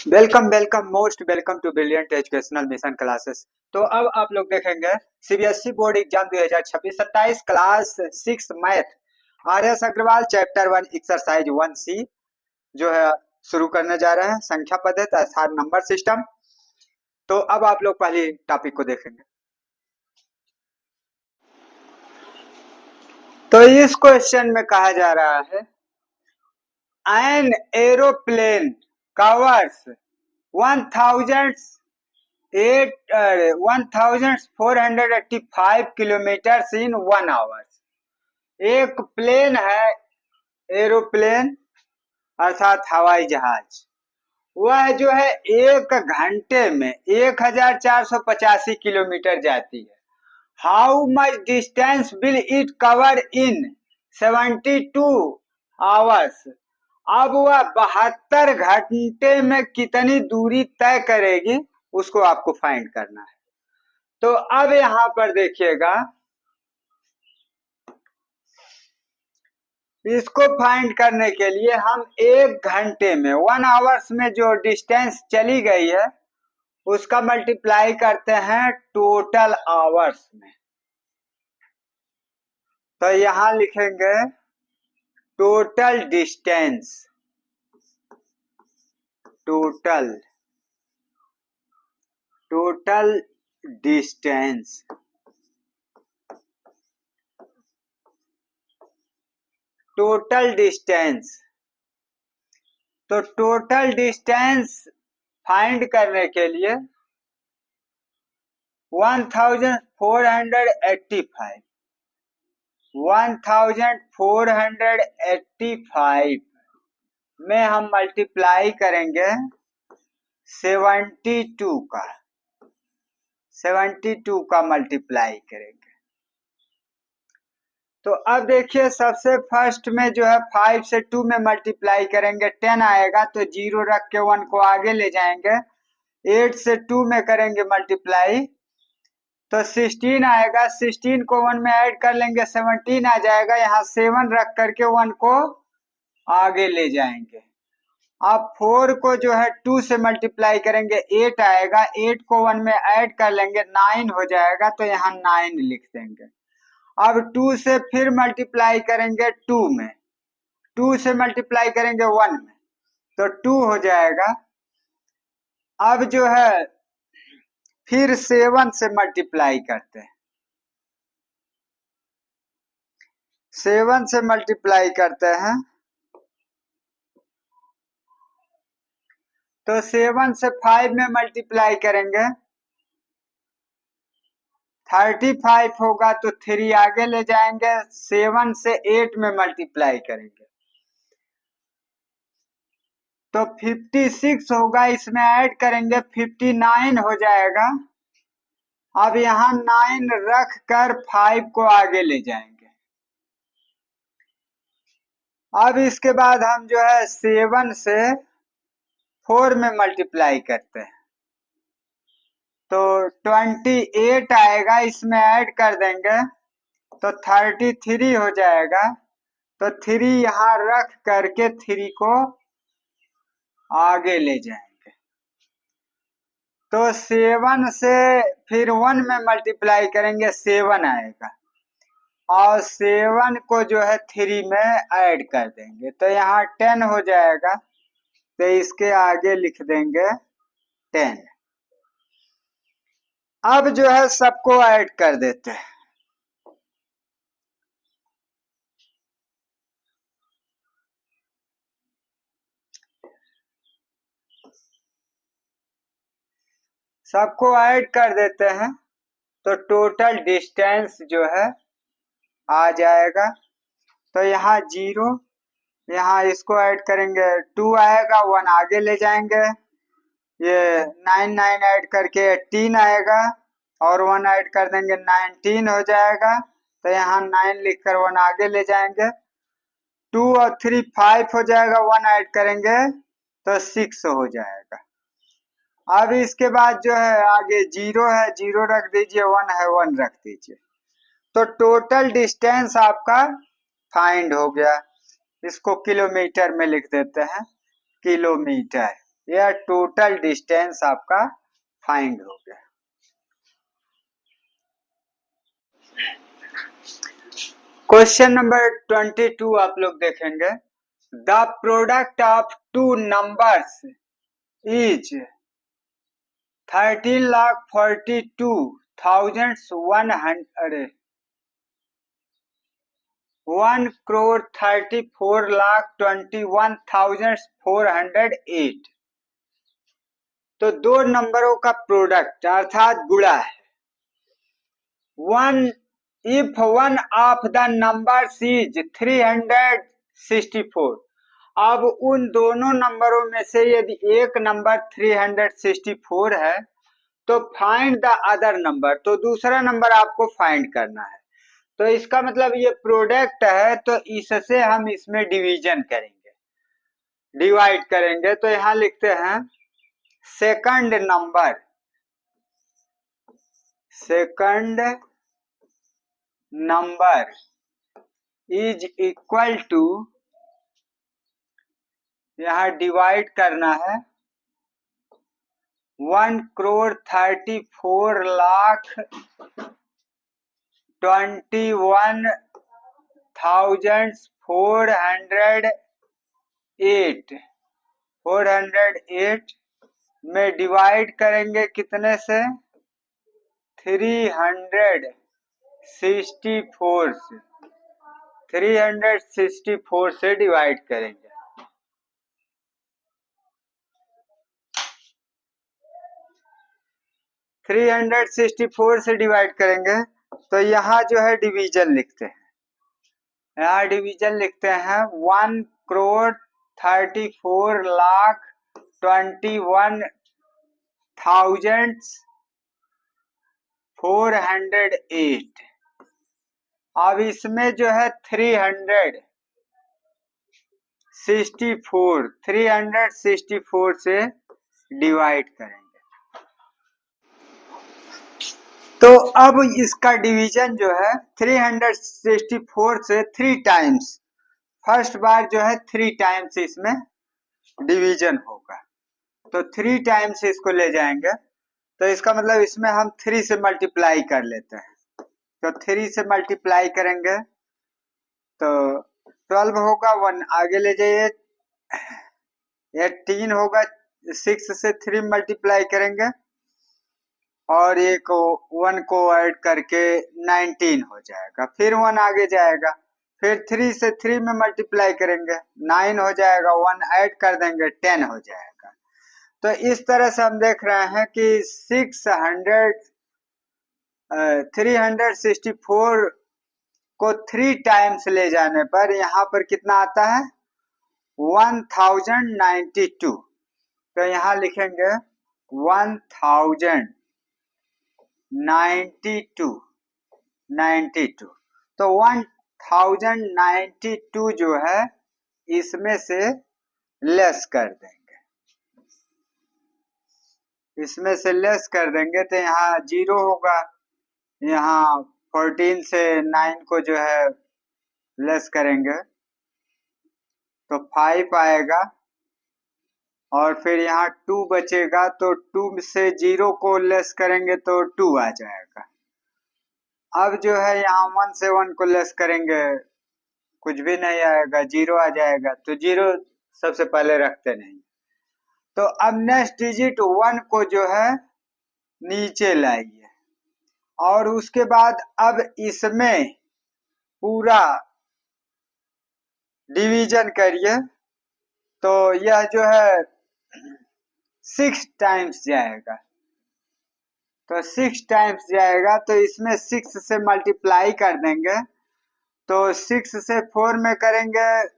Welcome welcome most welcome to brilliant educational mission classes. तो अब आप लोग देखेंगे CBSE board exam 2026-27 class 6 math R S Agarwal chapter 1 exercise 1C जो है शुरू करने जा रहे हैं। संख्या पद्धति अर्थात नंबर सिस्टम। तो अब आप लोग पहले टॉपिक को देखेंगे। तो इस क्वेश्चन में कहा जा रहा है an aeroplane covers 1485 kilometre in 1 hours. एक प्लेन है, एरोप्लेन अर्थात हवाई जहाज, वह जो है एक घंटे में 1485 किलोमीटर जाती है। How much distance will it cover in 72 hours. अब वह 72 घंटे में कितनी दूरी तय करेगी उसको आपको फाइंड करना है। तो अब यहां पर देखिएगा, इसको फाइंड करने के लिए हम एक घंटे में 1 आवर्स में जो डिस्टेंस चली गई है उसका मल्टीप्लाई करते हैं टोटल आवर्स में। तो यहां लिखेंगे total distance, total distance, total distance. तो टोटल डिस्टेंस फाइंड करने के लिए 1485 में हम मल्टीप्लाई करेंगे 72 का मल्टीप्लाई करेंगे। तो अब देखिए सबसे फर्स्ट में जो है 5 से 2 में मल्टीप्लाई करेंगे 10 आएगा, तो 0 रख के 1 को आगे ले जाएंगे। 8 से 2 में करेंगे मल्टीप्लाई तो 16 आएगा, 16 को 1 में ऐड कर लेंगे 17 आ जाएगा। यहाँ 7 रख करके 1 को आगे ले जाएंगे। अब 4 को जो है 2 से मल्टीप्लाई करेंगे 8 आएगा, 8 को 1 में ऐड कर लेंगे 9 हो जाएगा, तो यहाँ 9 लिख देंगे। अब 2 से फिर मल्टीप्लाई करेंगे 2 में, 2 से मल्टीप्लाई करेंगे 1 में तो 2 हो जाएगा। अब जो है फिर 7 से मल्टीप्लाई करते हैं, 7 से मल्टीप्लाई करते हैं तो 7 से 5 में मल्टीप्लाई करेंगे 35 होगा, तो 3 आगे ले जाएंगे। 7 से 8 में मल्टीप्लाई करेंगे तो 56 होगा, इसमें ऐड करेंगे 59 हो जाएगा। अब यहाँ 9 रख कर 5 को आगे ले जाएंगे। अब इसके बाद हम जो है 7 से 4 में मल्टीप्लाई करते हैं तो 28 आएगा, इसमें ऐड कर देंगे तो 33 हो जाएगा। तो 3 यहाँ रख करके 3 को आगे ले जाएंगे तो 7 से फिर 1 में मल्टीप्लाई करेंगे 7 आएगा और 7 को जो है 3 में ऐड कर देंगे तो यहाँ 10 हो जाएगा, तो इसके आगे लिख देंगे 10। अब जो है सबको ऐड कर देते हैं। सबको ऐड कर देते हैं तो टोटल डिस्टेंस जो है आ जाएगा। तो यहाँ 0, यहाँ इसको ऐड करेंगे 2 आएगा, 1 आगे ले जाएंगे, ये 9 ऐड करके 18 आएगा और 1 ऐड कर देंगे 19 हो जाएगा। तो यहाँ 9 लिखकर 1 आगे ले जाएंगे, 2 और 3 5 हो जाएगा, 1 ऐड करेंगे तो 6 हो जाएगा। अब इसके बाद जो है आगे 0 है, 0 रख दीजिए, 1 है 1 रख दीजिए। तो टोटल डिस्टेंस आपका फाइंड हो गया। इसको किलोमीटर में लिख देते हैं, किलोमीटर। यह टोटल डिस्टेंस आपका फाइंड हो गया। क्वेश्चन नंबर 22 आप लोग देखेंगे। The product of two numbers is 13,42,100 1,34,21,408। तो दो नंबरों का प्रोडक्ट अर्थात गुणा है। If one of the numbers is 364, अब उन दोनों नंबरों में से यदि एक नंबर 364 है तो फाइंड द अदर नंबर, तो दूसरा नंबर आपको फाइंड करना है। तो इसका मतलब ये प्रोडक्ट है, तो इससे हम इसमें डिवीजन करेंगे, डिवाइड करेंगे। तो यहां लिखते हैं second number is equal to, यहां डिवाइड करना है 1,34,21,408 में डिवाइड करेंगे कितने से, 364 से, 364 से डिवाइड करेंगे। थ्री 364 से डिवाइड करेंगे तो यहाँ जो है डिवीजन लिखते हैं, यहाँ डिवीजन लिखते हैं 1,34,21,408। अब इसमें जो है 364 से डिवाइड करेंगे। तो अब इसका डिवीजन जो है 364 से 3 टाइम्स, फर्स्ट बार जो है 3 टाइम्स इसमें डिवीजन होगा, तो 3 टाइम्स इसको ले जाएंगे। तो इसका मतलब इसमें हम 3 से मल्टीप्लाई कर लेते हैं, तो 3 से मल्टीप्लाई करेंगे तो 12 होगा, 1 आगे ले जाइए, 18 होगा, 6 से 3 मल्टीप्लाई करेंगे और एक 1 को ऐड करके 19 हो जाएगा, फिर 1 आगे जाएगा, फिर 3 से 3 में मल्टीप्लाई करेंगे 9 हो जाएगा, 1 ऐड कर देंगे 10 हो जाएगा। तो इस तरह से हम देख रहे हैं कि 364 को 3 टाइम्स ले जाने पर यहाँ पर कितना आता है, 1092। तो यहाँ लिखेंगे 1092, तो 1092 जो है इसमें से लेस कर देंगे, इसमें से लेस कर देंगे तो यहाँ 0 होगा, यहाँ 14 से 9 को जो है लेस करेंगे तो 5 आएगा, और फिर यहाँ 2 बचेगा, तो 2 से 0 को लेस करेंगे तो 2 आ जाएगा। अब जो है यहाँ 1 से 1 को लेस करेंगे कुछ भी नहीं आएगा, 0 आ जाएगा, तो 0 सबसे पहले रखते नहीं। तो अब नेक्स्ट डिजिट 1 को जो है नीचे लाइए, और उसके बाद अब इसमें पूरा डिवीजन करिए, तो यह जो है 6 टाइम्स जाएगा, तो 6 टाइम्स जाएगा, तो इसमें 6 से मल्टीप्लाई कर देंगे, तो 6 से 4 में करेंगे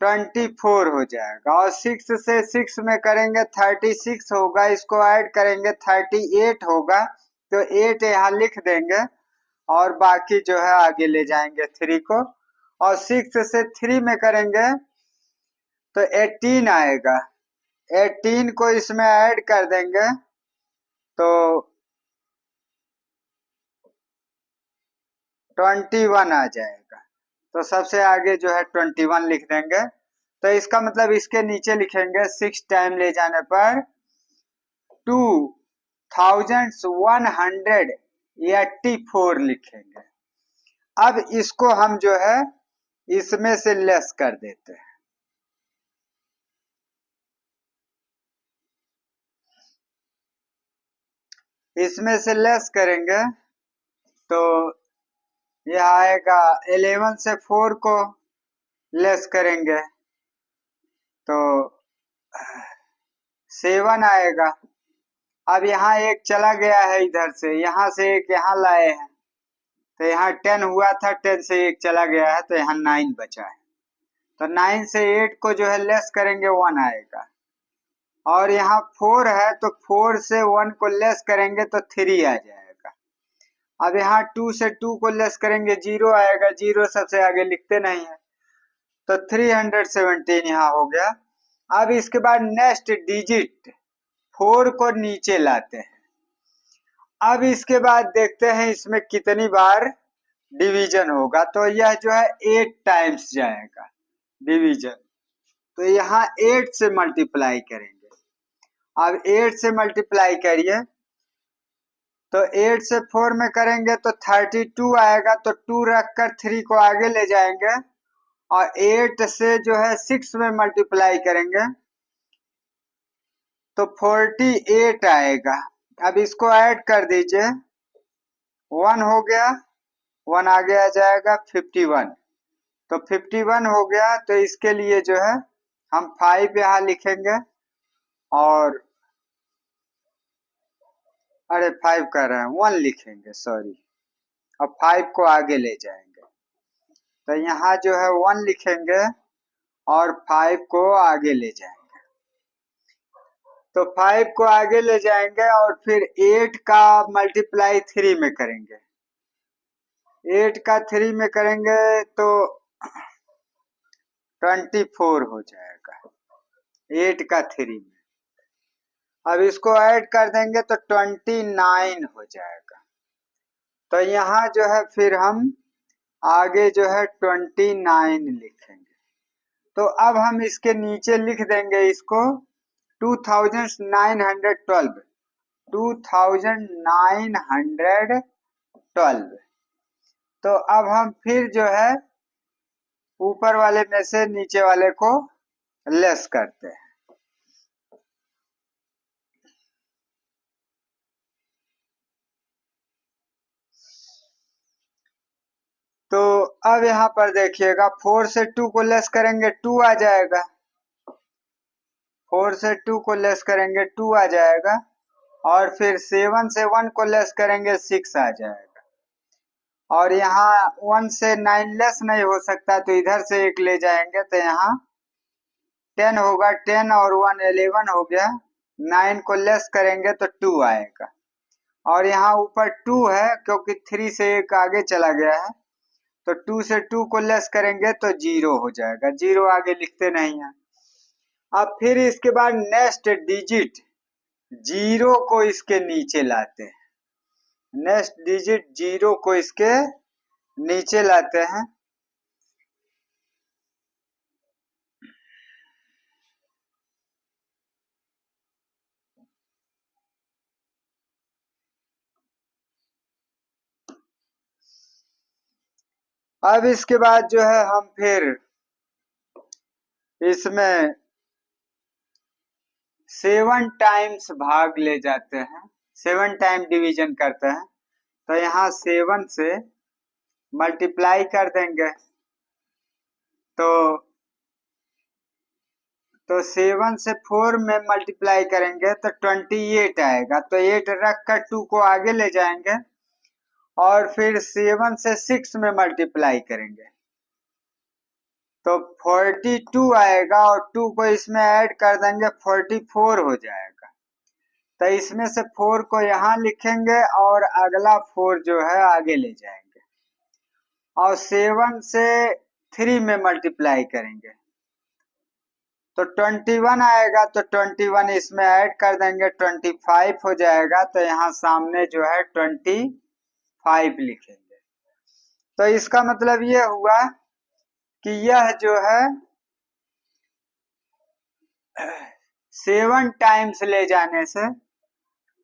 24 हो जाएगा, और 6 से 6 में करेंगे 36 होगा, इसको ऐड करेंगे 38 होगा, तो 8 यहाँ लिख देंगे और बाकी जो है आगे ले जाएंगे 3 को, और 6 से 3 में करेंगे तो 18 आएगा, 18 को इसमें ऐड कर देंगे तो 21 आ जाएगा, तो सबसे आगे जो है 21 लिख देंगे, तो इसका मतलब इसके नीचे लिखेंगे 6 टाइम ले जाने पर 2184 लिखेंगे। अब इसको हम जो है इसमें से लेस कर देते हैं। इसमें से लेस करेंगे तो यह आएगा 11 से 4 को लेस करेंगे तो 7 आएगा। अब यहाँ एक चला गया है इधर से, यहाँ से एक यहाँ लाए हैं तो यहाँ 10 हुआ था, 10 से एक चला गया है तो यहाँ 9 बचा है। तो 9 से 8 को जो है लेस करेंगे 1 आएगा। और यहाँ 4 है तो 4 से 1 को लेस करेंगे तो 3 आ जाएगा। अब यहाँ 2 से 2 को लेस करेंगे 0 आएगा, 0 सबसे आगे लिखते नहीं है तो 317 यहाँ हो गया। अब इसके बाद नेक्स्ट डिजिट 4 को नीचे लाते हैं। अब इसके बाद देखते हैं इसमें कितनी बार डिवीजन होगा, तो यह जो है 8 टाइम्स जाएगा डिवीजन। तो यहाँ 8 से मल्टीप्लाई करेंगे। अब 8 से मल्टीप्लाई करिए तो 8 से 4 में करेंगे तो 32 आएगा, तो 2 रखकर 3 को आगे ले जाएंगे और 8 से जो है 6 में मल्टीप्लाई करेंगे तो 48 आएगा। अब इसको ऐड कर दीजिए, 1 हो गया, 1 आगे आ जाएगा 51, तो 51 हो गया। तो इसके लिए जो है हम 5 यहाँ लिखेंगे और 5 कर रहे हैं, 1 लिखेंगे सॉरी, और 5 को आगे ले जाएंगे। तो यहाँ जो है 1 लिखेंगे और 5 को आगे ले जाएंगे। तो 5 को आगे ले जाएंगे और फिर 8 का मल्टीप्लाई 3 में करेंगे। 8 का 3 में करेंगे तो 24 हो जाएगा 8 का 3 में। अब इसको ऐड कर देंगे तो 29 हो जाएगा। तो यहाँ जो है फिर हम आगे जो है 29 लिखेंगे। तो अब हम इसके नीचे लिख देंगे इसको 2912 2912। तो अब हम फिर जो है ऊपर वाले में से नीचे वाले को लेस करते हैं। तो अब यहाँ पर देखिएगा 4 से 2 को लेस करेंगे 2 आ जाएगा, 4 से 2 को लेस करेंगे 2 आ जाएगा और फिर 7 से 1 को लेस करेंगे 6 आ जाएगा। और यहाँ 1 से 9 लेस नहीं हो सकता तो इधर से एक ले जाएंगे तो यहाँ 10 होगा, 10 और 1 11 हो गया। 9 को लेस करेंगे तो 2 आएगा और यहाँ ऊपर 2 है क्योंकि 3 से एक आगे चला गया है तो 2 से 2 को लेस करेंगे तो 0 हो जाएगा, 0 आगे लिखते नहीं है। अब फिर इसके बाद नेक्स्ट डिजिट 0 को इसके नीचे लाते हैं, नेक्स्ट डिजिट 0 को इसके नीचे लाते हैं। अब इसके बाद जो है हम फिर इसमें 7 टाइम्स भाग ले जाते हैं, 7 टाइम डिवीजन करते हैं। तो यहाँ 7 से मल्टीप्लाई कर देंगे तो 7 से 4 में मल्टीप्लाई करेंगे तो 28 आएगा। तो 8 रख कर 2 को आगे ले जाएंगे और फिर 7 से 6 में मल्टीप्लाई करेंगे तो 42 आएगा और 2 को इसमें ऐड कर देंगे 44 हो जाएगा। तो इसमें से 4 को यहाँ लिखेंगे और अगला 4 जो है आगे ले जाएंगे और 7 से 3 में मल्टीप्लाई करेंगे तो 21 आएगा। तो 21 इसमें ऐड कर देंगे 25 हो जाएगा। तो यहाँ सामने जो है 25 लिखेंगे। तो इसका मतलब ये हुआ कि यह जो है 7 टाइम्स ले जाने से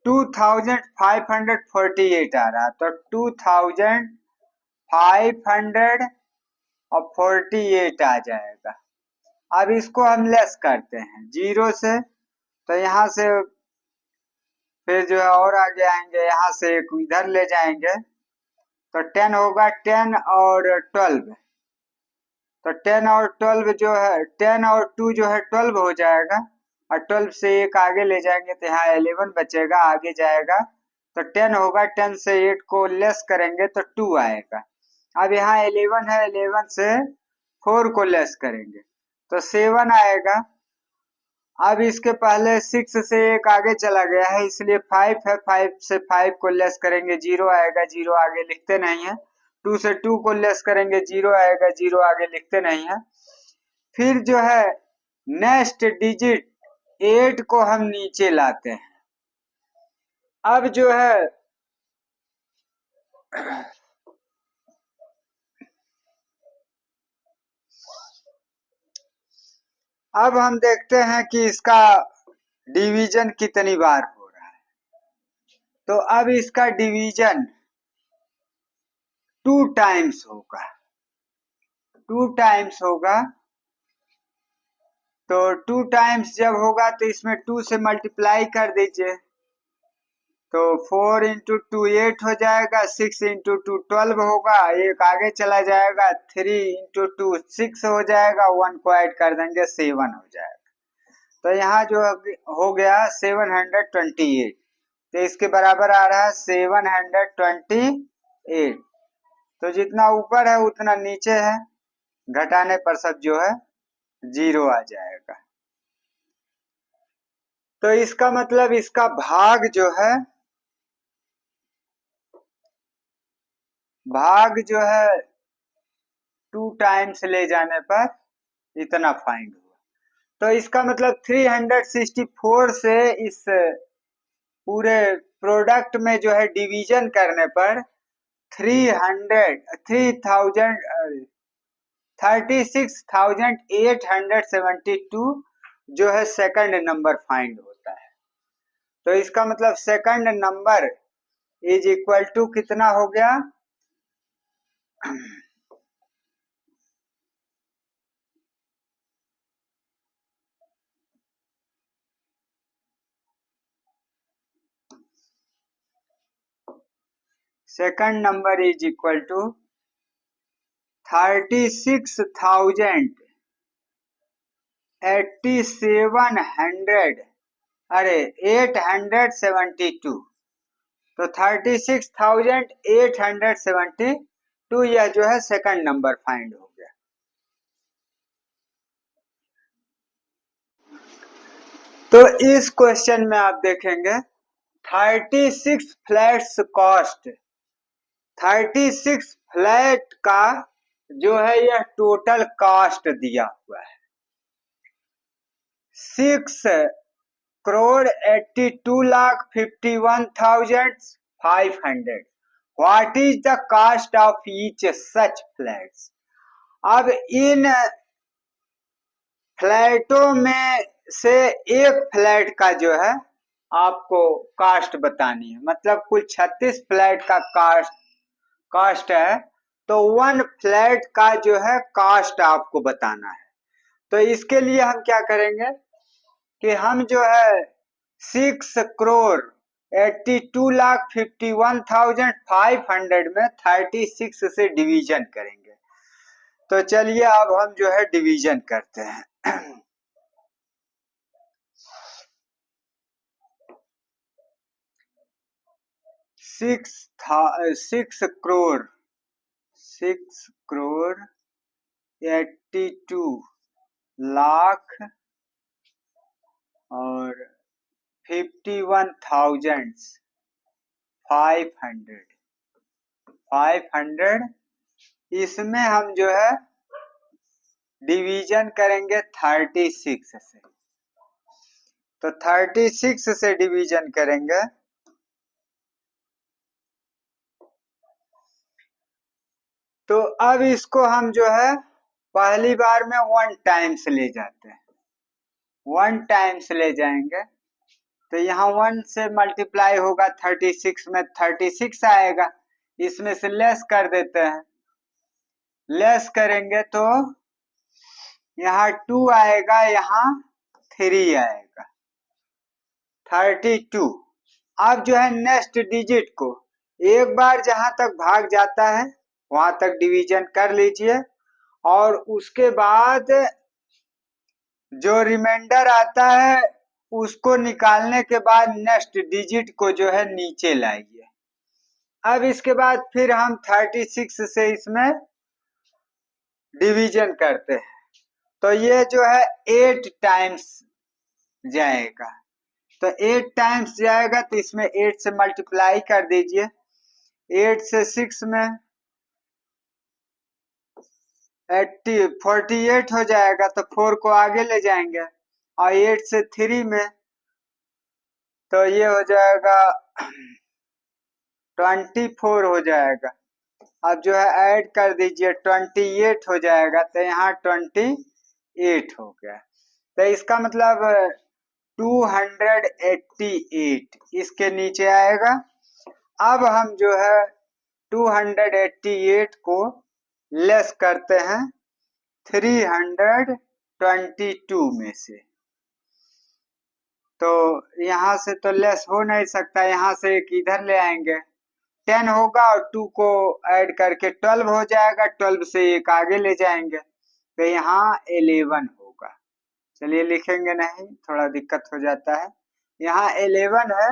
2548 आ रहा, तो 2548 आ जाएगा। अब इसको हम लेस करते हैं 0 से, तो यहाँ से फिर जो है और आगे आएंगे, यहाँ से एक इधर ले जाएंगे, तो 10 होगा, 10 और 12, तो 10 और 12 जो है 10 और 2 जो है 12 हो जाएगा, और 12 से एक आगे ले जाएंगे तो यहाँ 11 बचेगा, आगे जाएगा तो 10 होगा, 10 से 8 को लेस करेंगे तो 2 आएगा। अब यहाँ 11 है, 11 से 4 को लेस करेंगे तो 7 आएगा। अब इसके पहले 6 से एक आगे चला गया है, इसलिए 5 है, 5 से 5 को लेस करेंगे 0 आएगा, 0 आगे लिखते नहीं है। 2 से 2 को लेस करेंगे 0 आएगा, 0 आगे लिखते नहीं है। फिर जो है नेक्स्ट डिजिट 8 को हम नीचे लाते हैं। अब जो है अब हम देखते हैं कि इसका डिवीजन कितनी बार हो रहा है। तो अब इसका डिवीजन 2 टाइम्स होगा, 2 टाइम्स होगा। तो 2 टाइम्स जब होगा तो इसमें 2 से मल्टीप्लाई कर दीजिए, तो 4 इंटू 2 8 हो जाएगा, 6 इंटू 2 12 होगा, एक आगे चला जाएगा, 3 इंटू 2 6 हो जाएगा, 1 को ऐड कर देंगे 7 हो जाएगा। तो यहाँ जो हो गया 728, तो इसके बराबर आ रहा है 728। तो जितना ऊपर है उतना नीचे है, घटाने पर सब जो है 0 आ जाएगा। तो इसका मतलब इसका भाग जो है, भाग जो है 2 टाइम्स ले जाने पर इतना फाइंड हुआ। तो इसका मतलब 364 से इस पूरे प्रोडक्ट में जो है डिवीजन करने पर 36,872 जो है सेकंड नंबर फाइंड होता है। तो इसका मतलब second number is equal to कितना हो गया, second number is equal to 36,872, अरे 872, तो 36,872 यह जो है सेकंड नंबर फाइंड हो गया। तो इस क्वेश्चन में आप देखेंगे 36 फ्लैट्स कॉस्ट, 36 फ्लैट का जो है यह टोटल कॉस्ट दिया हुआ है 6,82,51,500। What is the cost of each such flats. अब इन फ्लैटों में से एक फ्लैट का जो है आपको कास्ट बतानी है, मतलब कुल 36 फ्लैट का कास्ट है, तो 1 फ्लैट का जो है कास्ट आपको बताना है। तो इसके लिए हम क्या करेंगे कि हम जो है 6,82,51,500 में 36 से डिवीजन करेंगे। तो चलिए अब हम जो है डिवीजन करते हैं। 6 करोड़ 82 लाख और 51,500 इसमें हम जो है डिवीजन करेंगे 36 से। तो 36 से डिवीजन करेंगे तो अब इसको हम जो है पहली बार में 1 टाइम्स ले जाते हैं, 1 टाइम्स ले जाएंगे तो यहाँ 1 से मल्टीप्लाई होगा 36 में, 36 आएगा। इसमें से लेस कर देते हैं, लेस करेंगे तो यहाँ 2 आएगा, यहाँ 3 आएगा, 32। अब जो है नेक्स्ट डिजिट को एक बार जहां तक भाग जाता है वहां तक डिवीजन कर लीजिए, और उसके बाद जो रिमाइंडर आता है उसको निकालने के बाद नेक्स्ट डिजिट को जो है नीचे लाइए। अब इसके बाद फिर हम 36 से इसमें डिवीजन करते हैं तो ये जो है 8 टाइम्स जाएगा। तो 8 टाइम्स जाएगा तो इसमें 8 से मल्टीप्लाई कर दीजिए। 8 से 6 में 48 हो जाएगा तो 4 को आगे ले जाएंगे, और 8 से 3 में तो ये हो जाएगा 24 हो जाएगा। अब जो है ऐड कर दीजिए 28 हो जाएगा, तो यहाँ 28 हो गया। तो इसका मतलब 288 इसके नीचे आएगा। अब हम जो है 288 को लेस करते हैं 322 में से, तो यहाँ से तो लेस हो नहीं सकता, यहाँ से एक इधर ले आएंगे, 10 होगा और 2 को ऐड करके 12 हो जाएगा, 12 से एक आगे ले जाएंगे तो यहाँ 11 होगा। चलिए लिखेंगे नहीं, थोड़ा दिक्कत हो जाता है। यहाँ 11 है।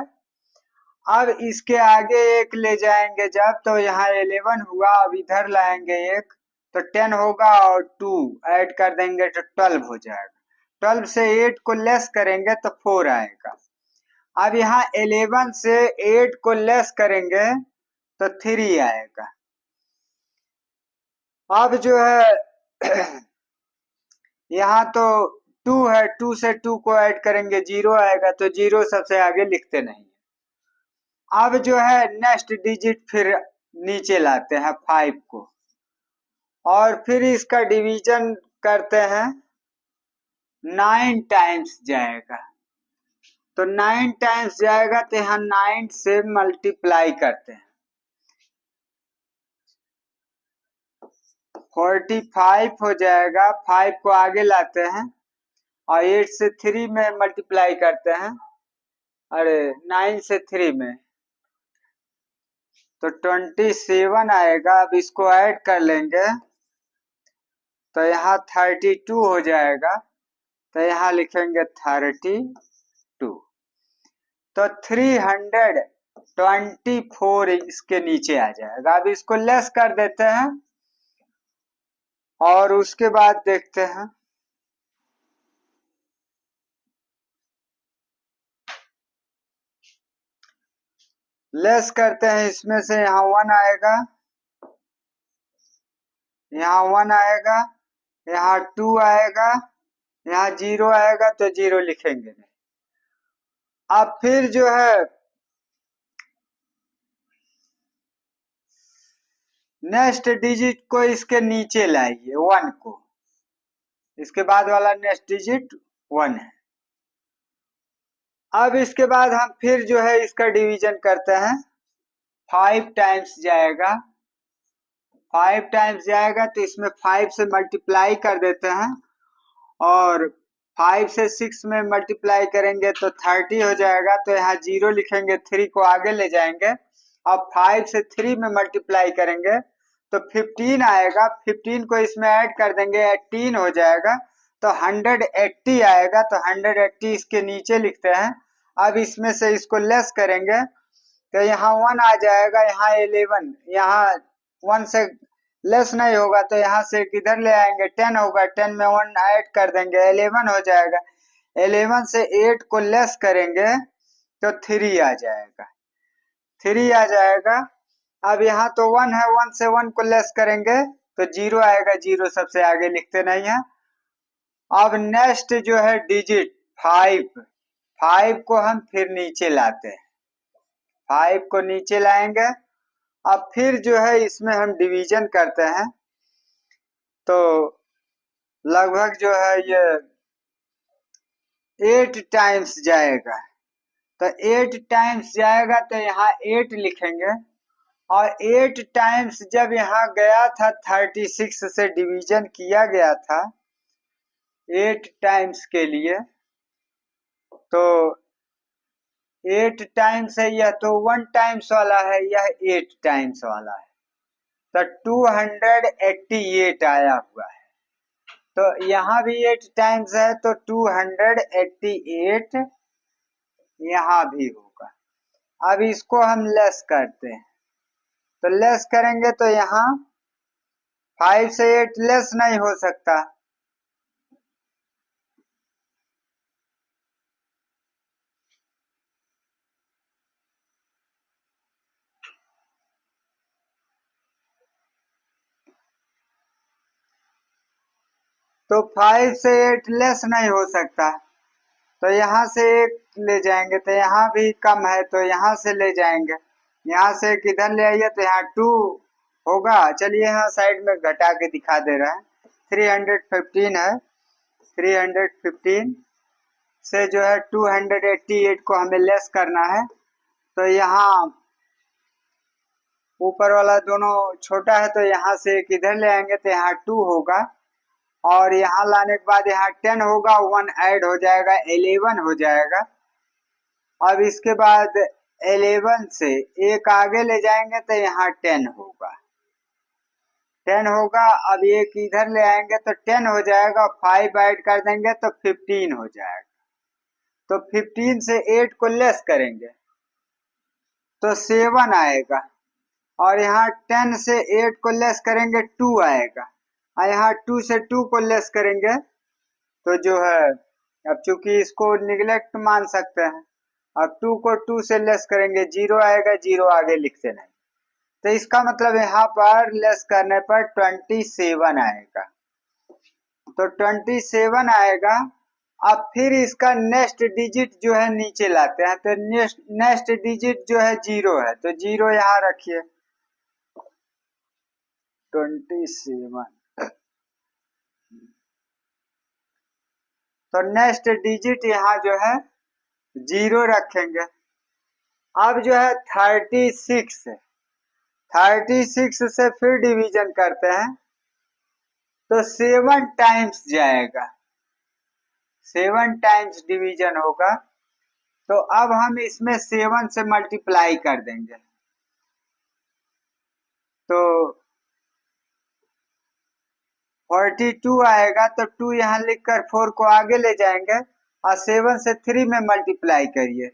अब इसके आगे एक ले जाएंगे जब, तो यहाँ 11 हुआ, अब इधर लाएंगे एक तो 10 होगा और 2 ऐड कर देंगे तो 12 हो जाएगा। 12 से 8 को लेस करेंगे तो 4 आएगा। अब यहाँ 11 से 8 को लेस करेंगे तो 3 आएगा। अब जो है यहाँ तो 2 है, 2 से 2 को ऐड करेंगे 0 आएगा, तो 0 सबसे आगे लिखते नहीं। अब जो है नेक्स्ट डिजिट फिर नीचे लाते हैं 5 को, और फिर इसका डिवीजन करते हैं 9 टाइम्स जाएगा। तो 9 टाइम्स जाएगा तो यहाँ 9 से मल्टीप्लाई करते हैं, 45 हो जाएगा। 5 को आगे लाते हैं और 8 से 3 में मल्टीप्लाई करते हैं, अरे 9 से 3 में तो 27 आएगा। अब इसको ऐड कर लेंगे तो यहाँ 32 हो जाएगा, तो यहाँ लिखेंगे 32, तो 324 इसके नीचे आ जाएगा। अब इसको लेस कर देते हैं और उसके बाद देखते हैं। लेस करते हैं, इसमें से यहाँ 1 आएगा, यहाँ 1 आएगा, यहाँ 2 आएगा, यहाँ 0 आएगा तो 0 लिखेंगे नहीं। अब फिर जो है नेक्स्ट डिजिट को इसके नीचे लाइए 1 को, इसके बाद वाला नेक्स्ट डिजिट 1 है। अब इसके बाद हम फिर जो है इसका डिवीजन करते हैं, 5 टाइम्स जाएगा। 5 टाइम्स जाएगा तो इसमें 5 से मल्टीप्लाई कर देते हैं, और 5 से 6 में मल्टीप्लाई करेंगे तो 30 हो जाएगा, तो यहाँ 0 लिखेंगे, 3 को आगे ले जाएंगे। अब 5 से 3 में मल्टीप्लाई करेंगे तो 15 आएगा, 15 को इसमें ऐड कर देंगे, 18 हो जाएगा, तो 180 आएगा, तो 180 इसके नीचे लिखते हैं। अब इसमें से इसको लेस करेंगे तो यहाँ 1 आ जाएगा, यहाँ 11, यहाँ 1 से लेस नहीं होगा तो यहाँ से किधर ले आएंगे, 10 होगा, 10 में 1 ऐड कर देंगे, 11 हो जाएगा। 11 से 8 को लेस करेंगे तो 3 आ जाएगा, 3 आ जाएगा। अब यहाँ तो 1 है, 1 से 1 को लेस करेंगे तो 0 आएगा, 0 सबसे आगे लिखते नहीं है। अब नेक्स्ट जो है डिजिट 5 को हम फिर नीचे लाते हैं, 5 को नीचे लाएंगे। अब फिर जो है इसमें हम डिवीजन करते हैं, तो लगभग जो है ये 8 टाइम्स जाएगा, तो 8 टाइम्स जाएगा तो यहाँ 8 लिखेंगे। और 8 टाइम्स जब यहाँ गया था 36 से डिवीजन किया गया था 8 टाइम्स के लिए, तो 8 टाइम्स है यह, तो 1 टाइम्स वाला है, यह 8 टाइम्स वाला है, तो 288 आया हुआ है। तो यहाँ भी 8 टाइम्स है तो 288 यहाँ भी होगा। अब इसको हम लेस करते हैं, तो लेस करेंगे तो यहाँ 5 से 8 लेस नहीं हो सकता, तो 5 से 8 लेस नहीं हो सकता, तो यहाँ से 1 ले जाएंगे तो यहाँ भी कम है तो यहाँ से ले जाएंगे, यहाँ से किधर ले आइए तो यहाँ 2 होगा। चलिए यहाँ साइड में घटा के दिखा दे रहा है, 315 है, 315 से जो है 288 को हमें लेस करना है, तो यहाँ ऊपर वाला दोनों छोटा है तो यहाँ से एक इधर ले आएंगे तो यहाँ 2 होगा, और यहाँ लाने के बाद यहाँ 10 होगा, 1 ऐड हो जाएगा, 11 हो जाएगा। अब इसके बाद 11 से एक आगे ले जाएंगे तो यहाँ 10 होगा, 10 होगा। अब एक इधर ले आएंगे तो 10 हो जाएगा, 5 ऐड कर देंगे तो 15 हो जाएगा। तो 15 से 8 को लेस करेंगे तो 7 आएगा, और यहाँ 10 से 8 को लेस करेंगे 2 आएगा, और यहाँ 2 से 2 को लेस करेंगे तो जो है, अब चूंकि इसको निगलेक्ट मान सकते हैं, अब 2 को 2 से लेस करेंगे 0 आएगा, 0 आगे लिखते नहीं, तो इसका मतलब यहाँ पर लेस करने पर 27 आएगा, तो 27 आएगा। अब फिर इसका नेक्स्ट डिजिट जो है नीचे लाते हैं, तो नेक्स्ट डिजिट जो है 0 है, तो 0 यहाँ रखिए, 27, तो नेक्स्ट डिजिट यहाँ जो है 0 रखेंगे। अब जो है 36 है, 36 से फिर डिवीजन करते हैं तो 7 टाइम्स जाएगा, 7 टाइम्स डिवीजन होगा, तो अब हम इसमें 7 से मल्टीप्लाई कर देंगे, तो 42 आएगा, तो 2 यहाँ लिखकर 4 को आगे ले जाएंगे और 7 से 3 में मल्टीप्लाई करिए,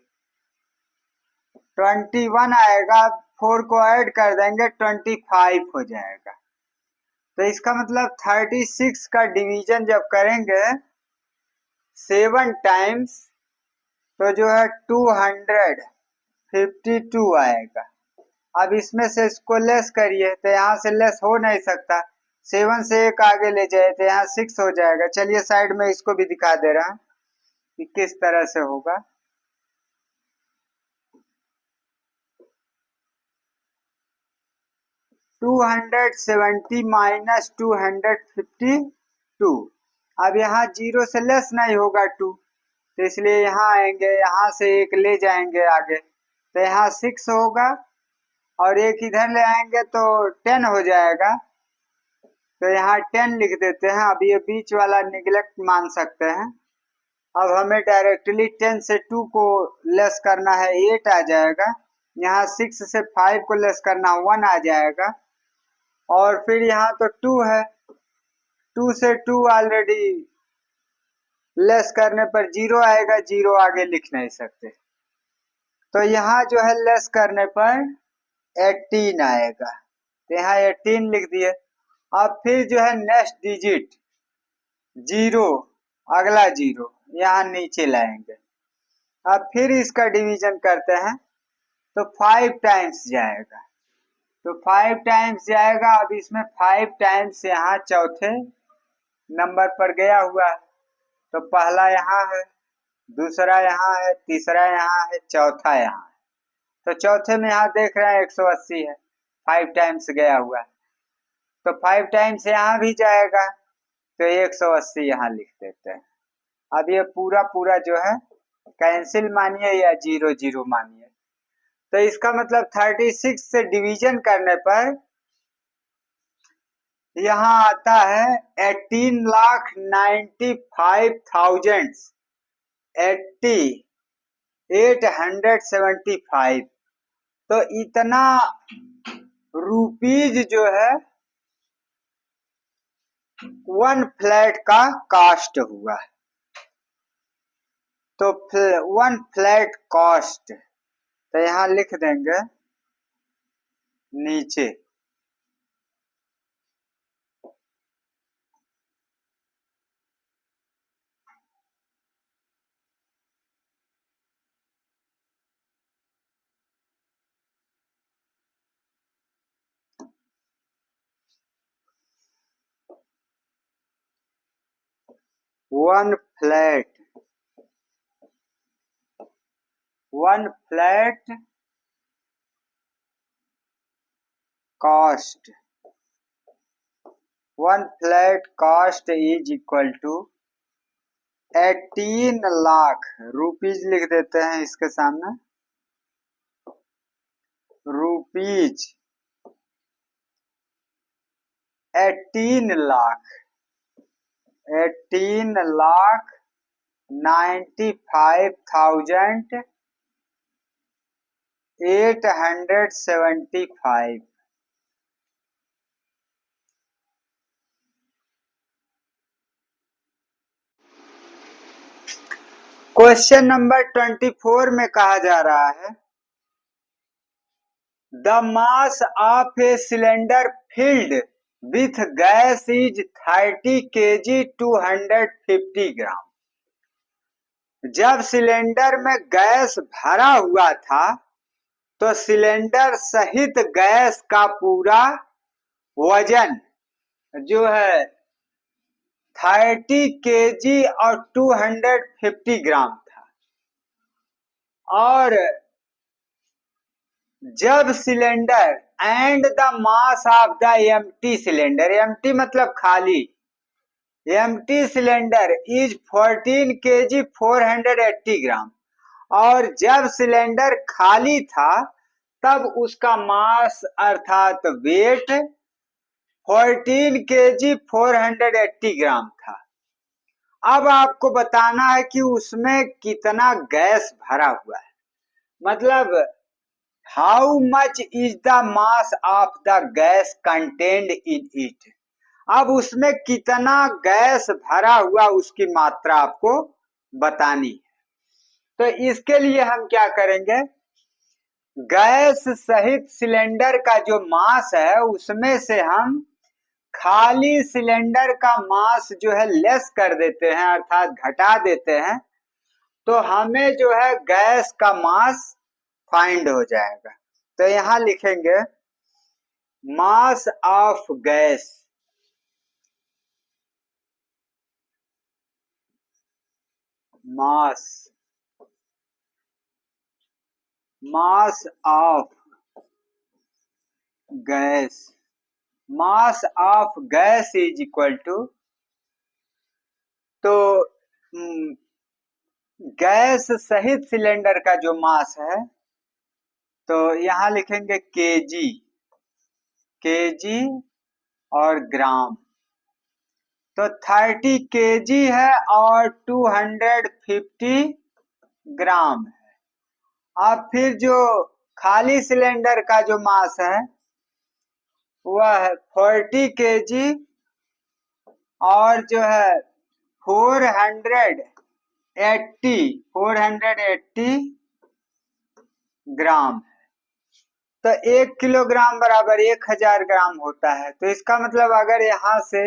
21 आएगा, 4 को ऐड कर देंगे 25 हो जाएगा। तो इसका मतलब 36 का डिवीजन जब करेंगे 7 टाइम्स तो जो है 252 आएगा। अब इसमें से इसको लेस करिए तो यहाँ से लेस हो नहीं सकता, 7 से एक आगे ले जाए तो यहाँ 6 हो जाएगा। चलिए साइड में इसको भी दिखा दे रहा हूँ कि किस तरह से होगा। 270 माइनस 252, अब यहाँ 0 से लेस नहीं होगा 2, तो इसलिए यहाँ आएंगे, यहाँ से एक ले जाएंगे आगे तो यहाँ 6 होगा, और एक इधर ले आएंगे तो 10 हो जाएगा, तो यहाँ 10 लिख देते हैं। अब ये बीच वाला निगलेक्ट मान सकते हैं। अब हमें डायरेक्टली 10 से 2 को लेस करना है, 8 आ जाएगा, यहाँ 6 से 5 को लेस करना 1 आ जाएगा, और फिर यहाँ तो 2 है, 2 से 2 ऑलरेडी लेस करने पर 0 आएगा, 0 आगे लिख नहीं सकते, तो यहाँ जो है लेस करने पर 18 आएगा, तो यहाँ 18 लिख दिए। अब फिर जो है नेक्स्ट डिजिट 0, अगला 0 यहाँ नीचे लाएंगे, अब फिर इसका डिवीजन करते हैं तो 5 टाइम्स जाएगा, तो 5 टाइम्स जाएगा। अब इसमें 5 टाइम्स यहाँ चौथे नंबर पर गया हुआ है, तो पहला यहाँ है, दूसरा यहाँ है, तीसरा यहाँ है, चौथा यहाँ है, तो चौथे में यहाँ देख रहे हैं 180 है, 5 टाइम्स गया हुआ है, तो 5 टाइम्स यहाँ भी जाएगा, तो 180 यहाँ लिख देते हैं। अब ये पूरा पूरा जो है कैंसिल मानिए या 0 0 मानिए। तो इसका मतलब 36 से डिवीजन करने पर यहाँ आता है 18,95,000 875। तो इतना रुपीज जो है 1 फ्लैट का कॉस्ट हुआ। तो 1 फ्लैट कॉस्ट, तो यहां लिख देंगे नीचे। One flat cost, 1 flat cost is equal to 18 lakh rupees लिख देते हैं इसके सामने, रुपीज 18 लाख 18,95,875। क्वेश्चन नंबर 24 में कहा जा रहा है the mass of a cylinder filled with gas is 30 kg 250 ग्राम। जब सिलेंडर में गैस भरा हुआ था तो सिलेंडर सहित गैस का पूरा वजन जो है 30 kg और 250 ग्राम था। और जब cylinder and the mass of the empty cylinder, empty मतलब खाली, एम्प्टी सिलेंडर इज 14 kg 480 ग्राम, और जब सिलेंडर खाली था तब उसका मास अर्थात वेट 14 kg 480 ग्राम था। अब आपको बताना है कि उसमें कितना गैस भरा हुआ है, मतलब how much is the mass of the gas contained in it. अब उसमें कितना गैस भरा हुआ उसकी मात्रा आपको बतानी है। तो इसके लिए हम क्या करेंगे, गैस सहित सिलेंडर का जो मास है उसमें से हम खाली सिलेंडर का मास जो है लेस कर देते हैं, अर्थात घटा देते हैं, तो हमें जो है गैस का मास फाइंड हो जाएगा। तो यहां लिखेंगे mass of gas, mass of gas, mass of gas is equal to, तो गैस सहित सिलेंडर का जो मास है तो यहां लिखेंगे केजी, केजी और ग्राम। तो 30 केजी है और 250 ग्राम है। अब फिर जो खाली सिलेंडर का जो मास है वह है 40 केजी और जो है 480 ग्राम। तो 1 किलोग्राम बराबर 1000 ग्राम होता है। तो इसका मतलब अगर यहाँ से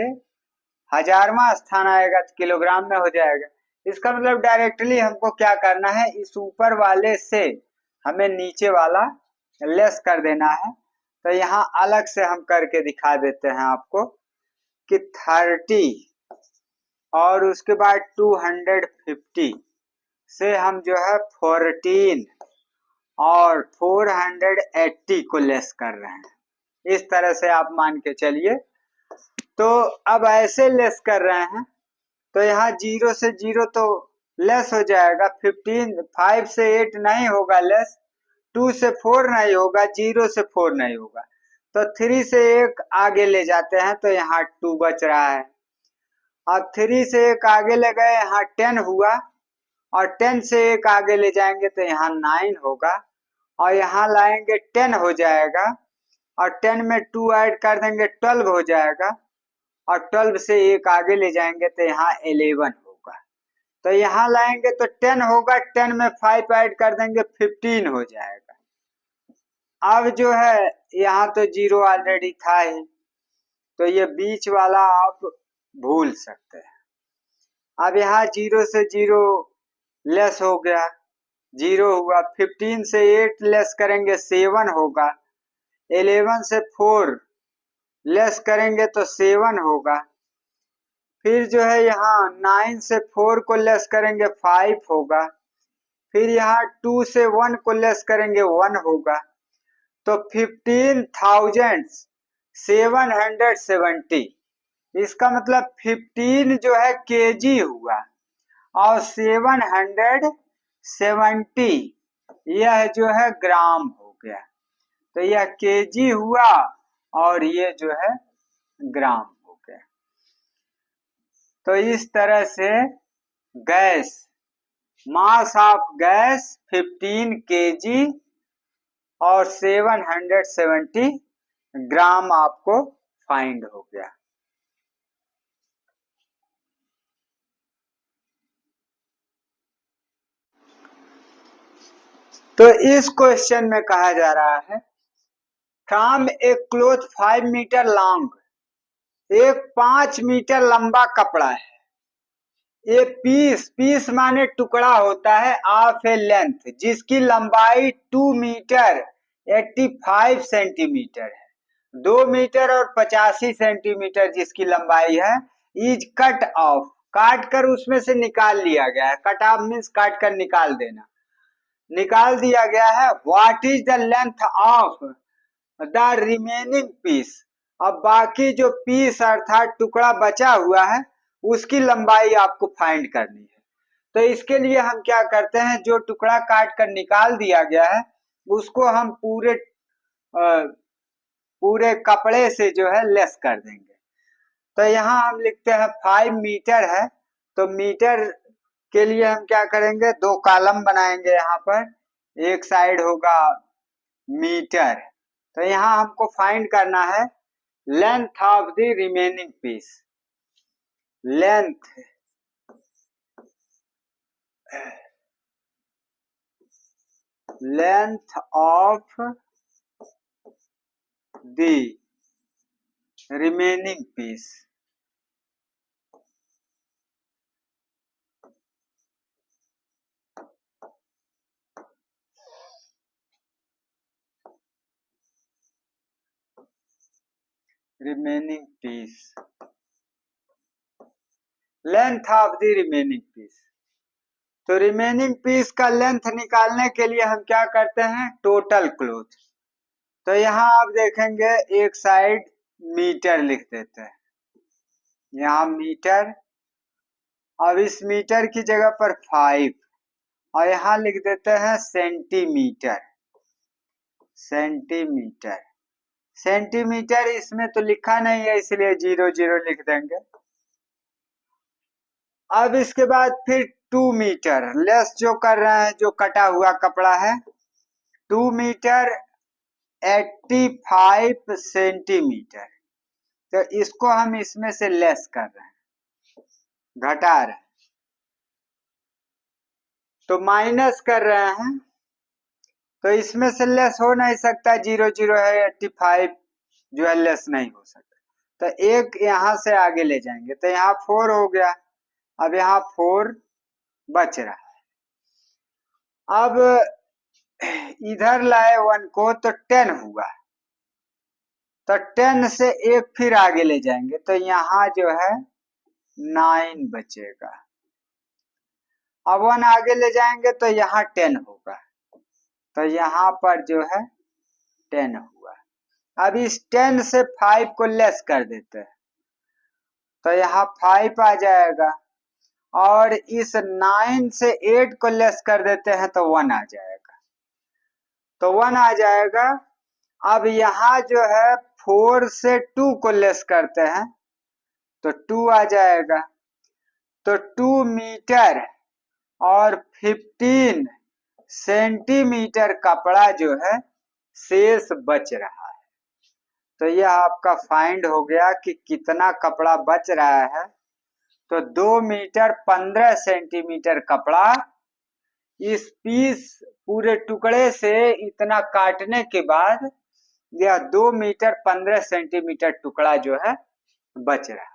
हजारवां स्थान आएगा तो किलोग्राम में हो जाएगा। इसका मतलब डायरेक्टली हमको क्या करना है, इस ऊपर वाले से हमें नीचे वाला लेस कर देना है। तो यहाँ अलग से हम करके दिखा देते हैं आपको कि 30 और उसके बाद 250 से हम जो है 14 और 480 को लेस कर रहे हैं। इस तरह से आप मान के चलिए। तो अब ऐसे लेस कर रहे हैं तो यहाँ 0 से 0 तो लेस हो जाएगा, 15, 5 से 8 नहीं होगा लेस, 2 से 4 नहीं होगा, 0 से 4 नहीं होगा, तो 3 से 1 आगे ले जाते हैं तो यहाँ 2 बच रहा है। अब 3 से 1 आगे ले गए, यहाँ 10 हुआ, और 10 से 1 आगे ले जाएंगे तो यहाँ 9 होगा, और यहाँ लाएंगे 10 हो जाएगा, और 10 में 2 ऐड कर देंगे 12 हो जाएगा, और 12 से 1 आगे ले जाएंगे तो यहाँ 11 होगा। तो यहाँ लाएंगे तो 10 होगा, 10 में 5 ऐड कर देंगे 15 हो जाएगा। अब जो है यहाँ तो 0 ऑलरेडी था ही, तो ये बीच वाला आप भूल सकते हैं। अब यहाँ 0 से 0 लेस हो गया, 0 हुआ, 15 से 8 लेस करेंगे 7 होगा, 11 से 4 लेस करेंगे तो 7 होगा, फिर जो है यहाँ 9 से 4 को लेस करेंगे 5 होगा, फिर यहाँ 2 से 1 को लेस करेंगे 1 होगा, तो 15,770, इसका मतलब 15 जो है केजी हुआ, और 770 यह जो है ग्राम हो गया, तो यह केजी हुआ और ये जो है ग्राम हो गया। तो इस तरह से gas, mass of gas 15 KG और 770 ग्राम आपको फाइंड हो गया। तो इस क्वेश्चन में कहा जा रहा है, from a cloth 5 metre long, एक 5 मीटर लंबा कपड़ा है, ये पीस माने टुकड़ा होता है, ऑफ ए लेंथ जिसकी लंबाई 2 मीटर 85 सेंटीमीटर है, 2 मीटर और 85 सेंटीमीटर जिसकी लंबाई है, इज कट ऑफ, काट कर उसमें से निकाल लिया गया है, कट ऑफ मीन्स काट कर निकाल देना, निकाल दिया गया है। What is the length of the remaining piece, अब बाकी जो पीस अर्थात टुकड़ा बचा हुआ है उसकी लंबाई आपको फाइंड करनी है। तो इसके लिए हम क्या करते हैं, जो टुकड़ा काट कर निकाल दिया गया है उसको हम पूरे कपड़े से जो है लेस कर देंगे। तो यहाँ हम लिखते हैं 5 मीटर है, तो मीटर के लिए हम क्या करेंगे, 2 कॉलम बनाएंगे, यहाँ पर एक साइड होगा मीटर, तो यहाँ हमको फाइंड करना है length of the remaining piece, length of the remaining piece, remaining piece, length of the remaining piece. तो रिमेनिंग पीस का लेंथ निकालने के लिए हम क्या करते हैं, टोटल क्लॉथ, तो यहाँ आप देखेंगे एक साइड मीटर लिख देते हैं, यहाँ मीटर, अब इस मीटर की जगह पर 5, और यहाँ लिख देते हैं सेंटीमीटर, सेंटीमीटर, सेंटीमीटर इसमें तो लिखा नहीं है इसलिए 0 0 लिख देंगे। अब इसके बाद फिर 2 मीटर लेस जो कर रहे हैं, जो कटा हुआ कपड़ा है, 2 मीटर 85 सेंटीमीटर, तो इसको हम इसमें से लेस कर रहे हैं, घटा रहे हैं, तो माइनस कर रहे हैं, तो इसमें से लेस हो नहीं सकता, 0 0 है, 85 जो है लेस नहीं हो सकता, तो एक यहां से आगे ले जाएंगे, तो यहाँ 4 हो गया, अब यहाँ 4 बच रहा है। अब इधर लाए 1 को तो 10 हुआ, तो 10 से एक फिर आगे ले जाएंगे, तो यहाँ जो है 9 बचेगा, अब 1 आगे ले जाएंगे तो यहाँ 10 होगा, तो यहाँ पर जो है 10 हुआ। अब इस 10 से 5 को लेस कर देते हैं, तो यहाँ 5 आ जाएगा, और इस 9 से 8 को लेस कर देते हैं तो 1 आ जाएगा, तो 1 आ जाएगा। अब यहाँ जो है 4 से 2 को लेस करते हैं तो 2 आ जाएगा, तो 2 मीटर और 15 सेंटीमीटर कपड़ा जो है शेष बच रहा है। तो यह आपका फाइंड हो गया कि कितना कपड़ा बच रहा है। तो 2 मीटर 15 सेंटीमीटर कपड़ा इस पीस पूरे टुकड़े से इतना काटने के बाद यह 2 मीटर 15 सेंटीमीटर टुकड़ा जो है बच रहा है।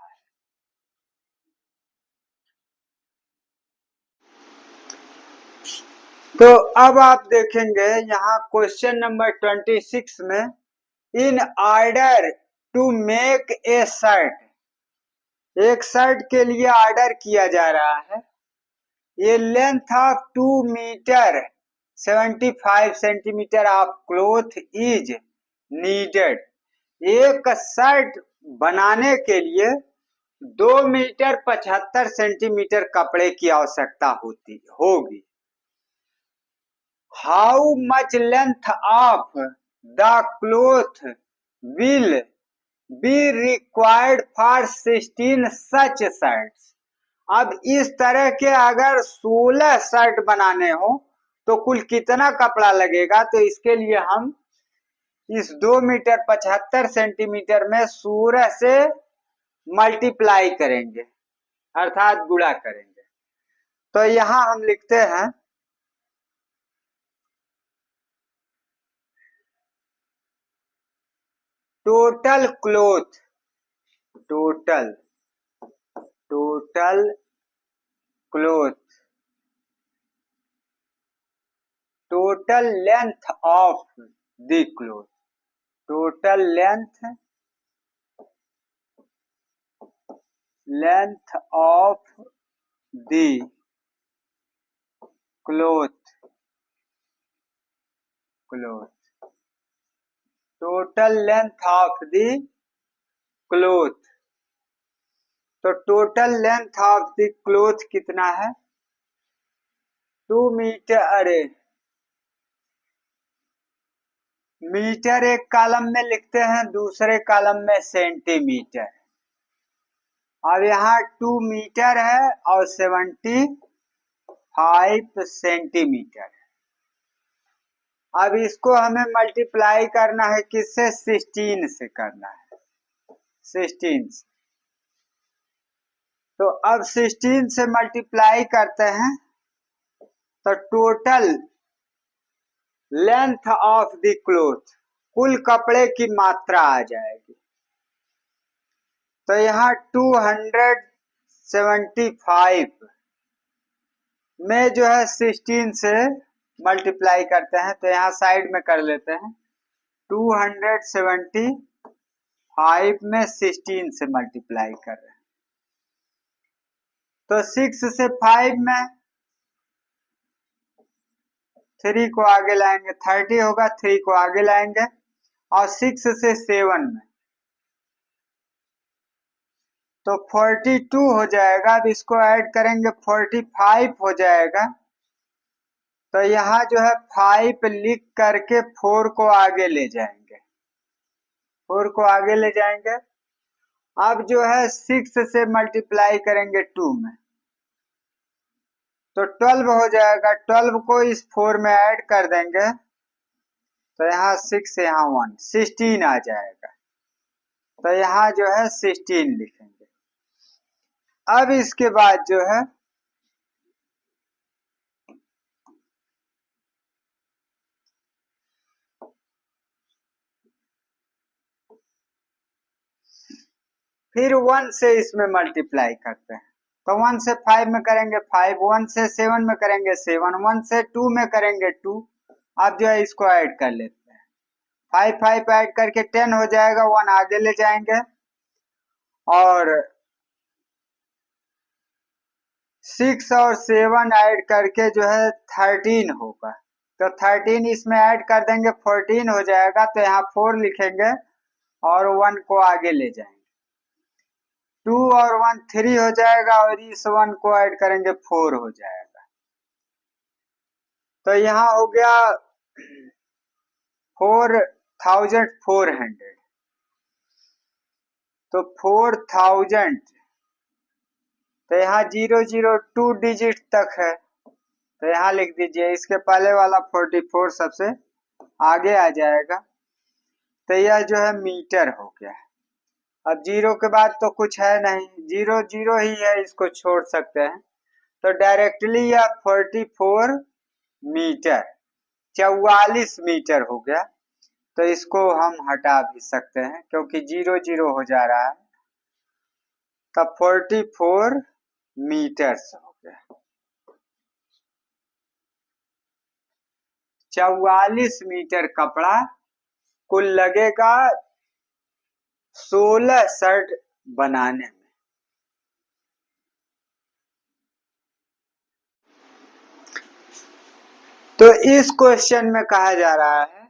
तो अब आप देखेंगे यहाँ क्वेश्चन नंबर 26 में, in order to make a shirt, एक शर्ट के लिए ऑर्डर किया जा रहा है, ये length of 2 metre 75 centimetre of cloth is needed. एक शर्ट बनाने के लिए 2 मीटर 75 सेंटीमीटर कपड़े की आवश्यकता होगी। How much length of the cloth will be required for 16 such shirts. अब इस तरह के अगर 16 शर्ट बनाने हो तो कुल कितना कपड़ा लगेगा, तो इसके लिए हम इस 2 मीटर 75 सेंटीमीटर में 16 से मल्टीप्लाई करेंगे, अर्थात गुणा करेंगे। तो यहां हम लिखते हैं total cloth, total cloth, total length of the cloth, total length of the cloth, total length of the cloth. तो total length of the cloth कितना है, 2 मीटर, अरे मीटर एक कॉलम में लिखते हैं, दूसरे कॉलम में सेंटीमीटर। अब यहाँ 2 मीटर है और 75 सेंटीमीटर। अब इसको हमें मल्टीप्लाई करना है, किससे, 16 से करना है, 16 से। तो अब 16 से मल्टीप्लाई करते हैं तो total length of the cloth, कुल कपड़े की मात्रा आ जाएगी। तो यहाँ 275 में जो है 16 से मल्टीप्लाई करते हैं, तो यहाँ साइड में कर लेते हैं, 275 में 16 से मल्टीप्लाई कर रहे हैं। तो 6 से 5 में 3 को आगे लाएंगे, 30 होगा, 3 को आगे लाएंगे, और 6 से 7 में तो 42 हो जाएगा। अब इसको ऐड करेंगे 45 हो जाएगा। तो यहाँ जो है 5 लिख करके 4 को आगे ले जाएंगे, 4 को आगे ले जाएंगे। अब जो है 6 से मल्टीप्लाई करेंगे 2 में तो 12 हो जाएगा, 12 को इस 4 में ऐड कर देंगे तो यहाँ 6, यहाँ 1, 16 आ जाएगा। तो यहाँ जो है 16 लिखेंगे। अब इसके बाद जो है फिर 1 से इसमें मल्टीप्लाई करते हैं, तो 1 से 5 में करेंगे 5, 1 से 7 में करेंगे 7, 1 से 2 में करेंगे 2। अब जो है इसको ऐड कर लेते हैं, 5 5 ऐड करके 10 हो जाएगा, 1 आगे ले जाएंगे और 6 और 7 ऐड करके जो है 13 होगा। तो 13 इसमें ऐड कर देंगे, 14 हो जाएगा। तो यहाँ 4 लिखेंगे और 1 को आगे ले जाएंगे। 2 और 1 3 हो जाएगा और इस 1 को ऐड करेंगे 4 हो जाएगा। तो यहाँ हो गया 4400। तो 4000, तो यहाँ 002 डिजिट तक है, तो यहाँ लिख दीजिए। इसके पहले वाला 44 सबसे आगे आ जाएगा। तो यह जो है मीटर हो गया। अब 0 के बाद तो कुछ है नहीं, 0 0 ही है, इसको छोड़ सकते हैं। तो डायरेक्टली यह 44 मीटर 44 मीटर हो गया। तो इसको हम हटा भी सकते हैं क्योंकि 0 0 हो जा रहा है। तब 44 मीटर्स हो गया। 44 मीटर कपड़ा कुल लगेगा 16 शर्ट बनाने में। तो इस क्वेश्चन में कहा जा रहा है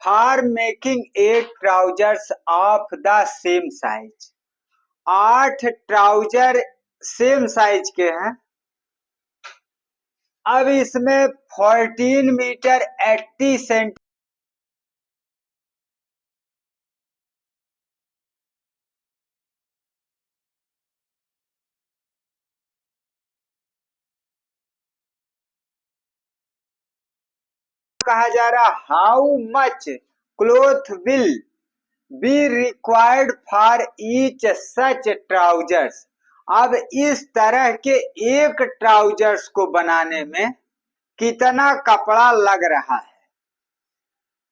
for making 8 trousers of the same size. 8 trouser same size के हैं। अब इसमें 14 मीटर 80 सेंटी कहा जा रहा how much cloth will be required for each such trousers. अब इस तरह के एक ट्राउजर्स को बनाने में कितना कपड़ा लग रहा है।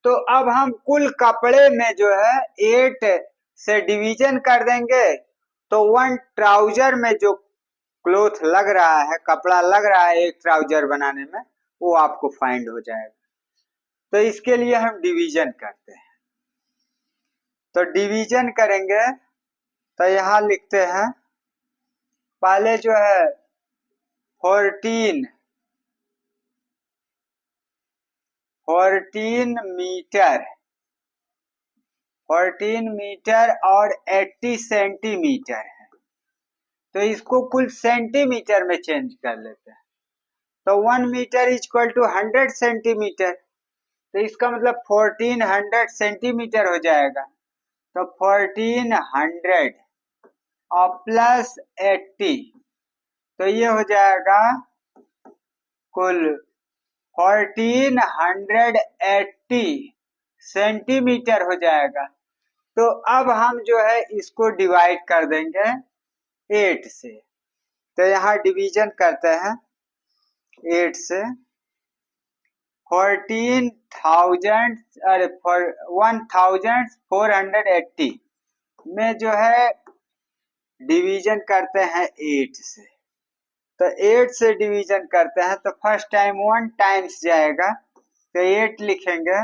तो अब हम कुल कपड़े में जो है 8 से डिवीजन कर देंगे। तो 1 ट्राउजर में जो क्लोथ लग रहा है, कपड़ा लग रहा है एक ट्राउजर बनाने में, वो आपको फाइंड हो जाएगा। तो इसके लिए हम डिवीजन करते हैं। तो डिवीजन करेंगे तो यहां लिखते हैं पहले जो है 14 मीटर 14 मीटर और 80 सेंटीमीटर है। तो इसको कुल सेंटीमीटर में चेंज कर लेते हैं। तो 1 मीटर इक्वल टू 100 सेंटीमीटर। तो इसका मतलब 1400 सेंटीमीटर हो जाएगा। तो 1400 और प्लस 80, तो ये हो जाएगा कुल 1480 सेंटीमीटर हो जाएगा। तो अब हम जो है इसको डिवाइड कर देंगे 8 से। तो यहाँ डिवीजन करते हैं 8 से। 14,000 अरे 1480 में जो है डिवीजन करते हैं 8 से। तो 8 से डिवीजन करते हैं तो फर्स्ट टाइम 1 टाइम्स जाएगा, तो 8 लिखेंगे,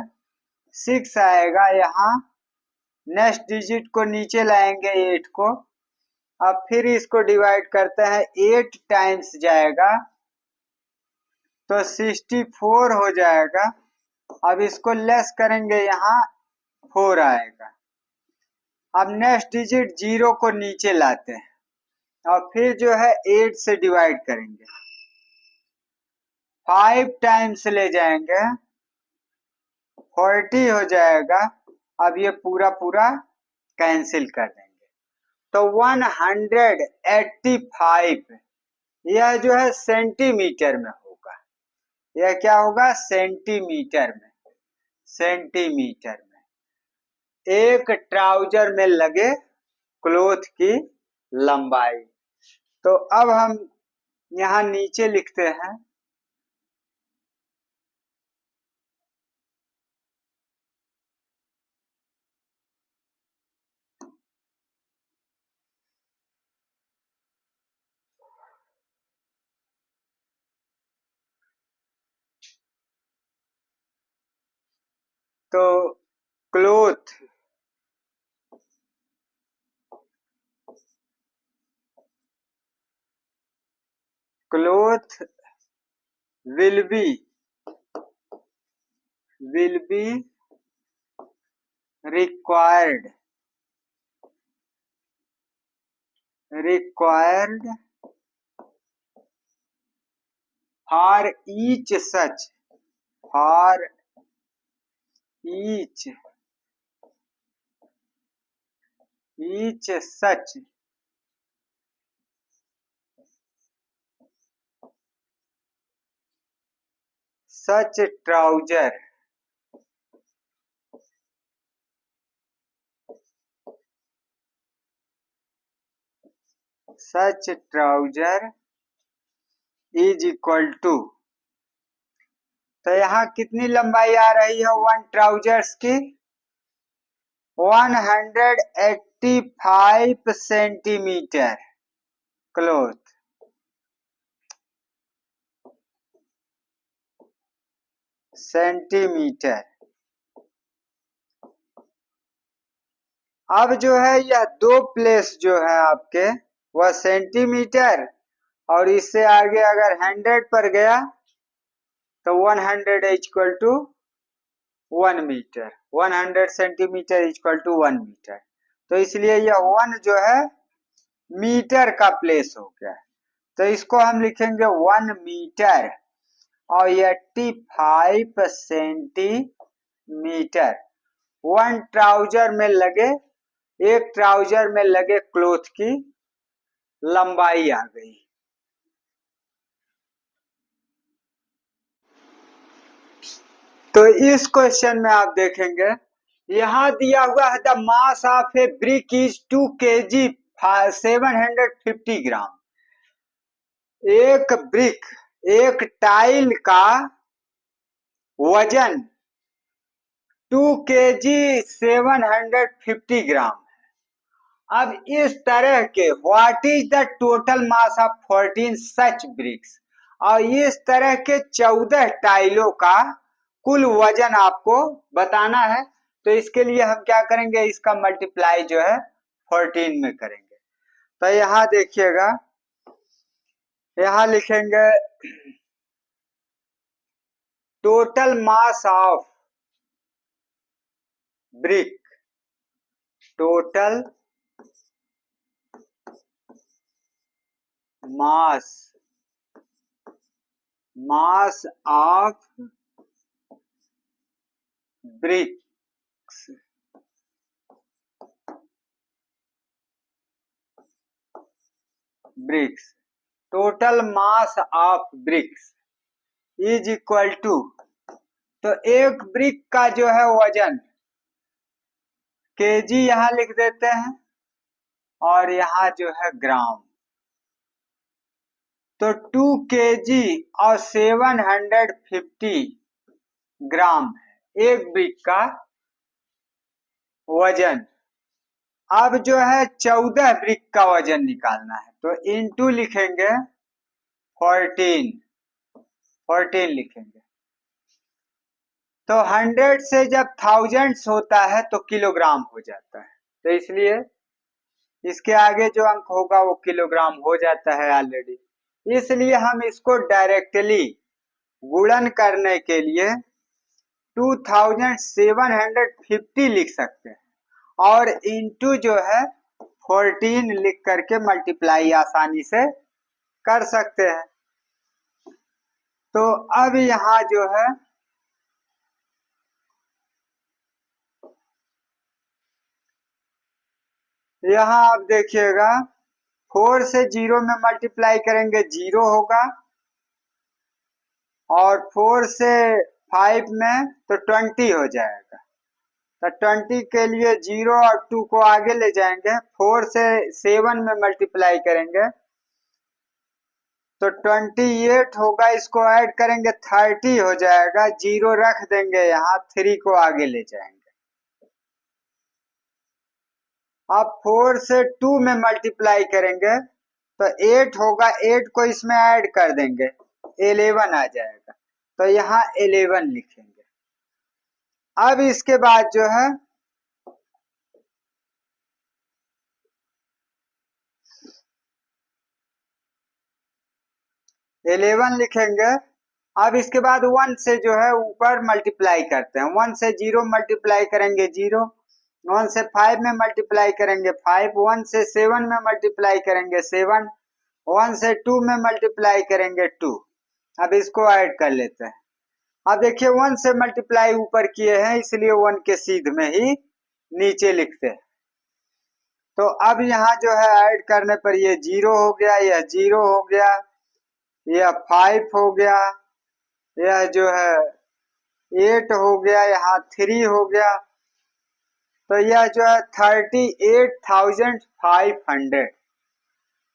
6 आएगा। यहाँ नेक्स्ट डिजिट को नीचे लाएंगे 8 को। अब फिर इसको डिवाइड करते हैं 8 टाइम्स जाएगा तो 64 हो जाएगा। अब इसको लेस करेंगे, यहाँ 4 आएगा। अब नेक्स्ट डिजिट 0 को नीचे लाते हैं और फिर जो है 8 से डिवाइड करेंगे, 5 टाइम्स ले जाएंगे, 40 हो जाएगा। अब ये पूरा पूरा कैंसिल कर देंगे तो 185 यह जो है सेंटीमीटर में होगा। यह क्या होगा? सेंटीमीटर में। सेंटीमीटर में एक ट्राउजर में लगे क्लोथ की लंबाई। तो अब हम यहाँ नीचे लिखते हैं तो cloth will be required required for each such trouser is equal to, तो यहाँ कितनी लंबाई आ रही है वन ट्राउजर्स की? 185 सेंटीमीटर क्लोथ। सेंटीमीटर। अब जो है यह दो प्लेस जो है आपके वह सेंटीमीटर, और इससे आगे अगर 100 पर गया तो 100 equal to 1 metre. 100 centimetre equal to 1 metre. तो इसलिए यह 1 जो है मीटर का प्लेस हो गया। तो इसको हम लिखेंगे 1 मीटर और 85 सेंटीमीटर। वन ट्राउजर में लगे, एक ट्राउजर में लगे क्लोथ की लंबाई आ गई। तो इस क्वेश्चन में आप देखेंगे यहां दिया हुआ है the mass of A brick is 2 kg 750 ग्राम। एक ब्रिक, एक टाइल का वजन 2 kg 750 ग्राम। अब इस तरह के what is the total mass of 14 such bricks, और इस तरह के 14 टाइलों का कुल वजन आपको बताना है। तो इसके लिए हम क्या करेंगे, इसका मल्टीप्लाई जो है 14 में करेंगे। तो यहां देखिएगा, यहां लिखेंगे total mass of brick, total mass of bricks total mass of bricks is equal to, तो एक ब्रिक का जो है वजन केजी यहां लिख देते हैं और यहां जो है ग्राम। तो 2 kg और 750 ग्राम एक ब्रिक का वजन। अब जो है 14 ब्रिक का वजन निकालना है, तो इनटू लिखेंगे 14 लिखेंगे। तो 100 से जब थाउजेंड्स होता है तो किलोग्राम हो जाता है, तो इसलिए इसके आगे जो अंक होगा वो किलोग्राम हो जाता है ऑलरेडी। इसलिए हम इसको डायरेक्टली गुणन करने के लिए 2750 लिख सकते हैं और इनटू जो है 14 लिख करके मल्टीप्लाई आसानी से कर सकते हैं। तो अब यहां जो है यहां आप देखिएगा 4 से 0 में मल्टीप्लाई करेंगे 0 होगा, और 4 से 5 में तो 20 हो जाएगा। तो 20 के लिए 0 और 2 को आगे ले जाएंगे, 4 से 7 में मल्टीप्लाई करेंगे तो 28 होगा, इसको ऐड करेंगे 30 हो जाएगा, 0 रख देंगे यहाँ, 3 को आगे ले जाएंगे। अब 4 से 2 में मल्टीप्लाई करेंगे तो 8 होगा, 8 को इसमें ऐड कर देंगे, 11 आ जाएगा, तो यहाँ 11 लिखेंगे। अब इसके बाद जो है इलेवन लिखेंगे। अब इसके बाद 1 से जो है ऊपर मल्टीप्लाई करते हैं, 1 से 0 मल्टीप्लाई करेंगे 0, 1 से 5 में मल्टीप्लाई करेंगे 5, 1 से 7 में मल्टीप्लाई करेंगे 7, 1 से 2 में मल्टीप्लाई करेंगे 2। अब इसको ऐड कर लेते हैं। अब देखिए 1 से मल्टीप्लाई ऊपर किए हैं इसलिए 1 के सीध में ही नीचे लिखते हैं। तो अब यहाँ जो है ऐड करने पर ये 0 हो गया, यह 0 हो गया, यह 5 हो गया, यह जो है 8 हो गया, यहाँ 3 हो गया। तो यह जो है 38,500।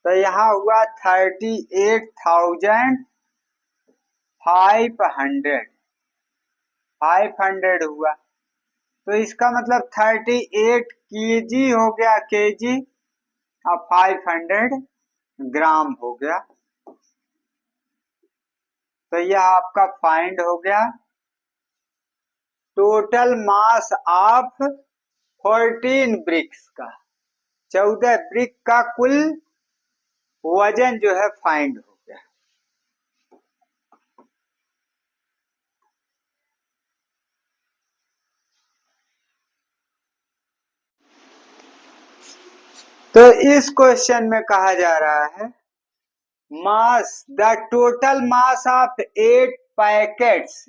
तो यहाँ हुआ 38,500 हुआ। तो इसका मतलब 38 केजी हो गया, केजी, और 500 ग्राम हो गया। तो यह आपका फाइंड हो गया टोटल मास ऑफ 14 ब्रिक्स का, 14 ब्रिक का कुल वजन जो है फाइंड हो गया। तो इस क्वेश्चन में कहा जा रहा है mass, the total mass of 8 packets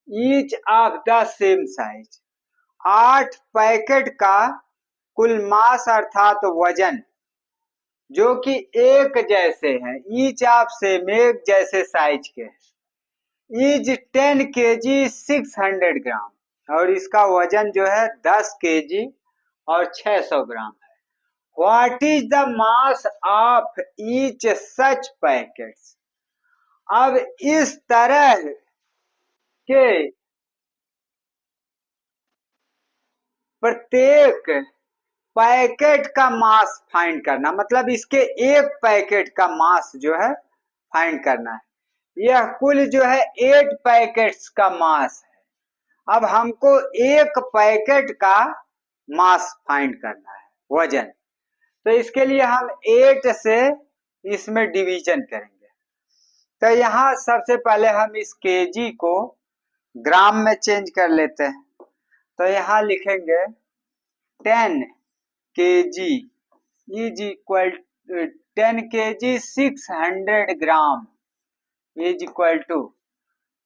each of the same size. 8 packet का कुल मास अर्थात वजन जो कि एक जैसे हैं, ईच ऑफ सेम, एक जैसे साइज के, इज 10 केजी 600 ग्राम, और इसका वजन जो है 10 केजी और 600 ग्राम है। What is the mass of each such packets. अब इस तरह के प्रत्येक पैकेट का मास फाइंड करना, मतलब इसके एक पैकेट का मास जो है फाइंड करना है। यह कुल जो है 8 पैकेट्स का मास है। अब हमको एक पैकेट का मास फाइंड करना है, वजन। तो इसके लिए हम 8 से इसमें डिवीजन करेंगे। तो यहाँ सबसे पहले हम इस केजी को ग्राम में चेंज कर लेते हैं। तो यहाँ लिखेंगे 10 kg is equal 10 kg 600 gram is equal to,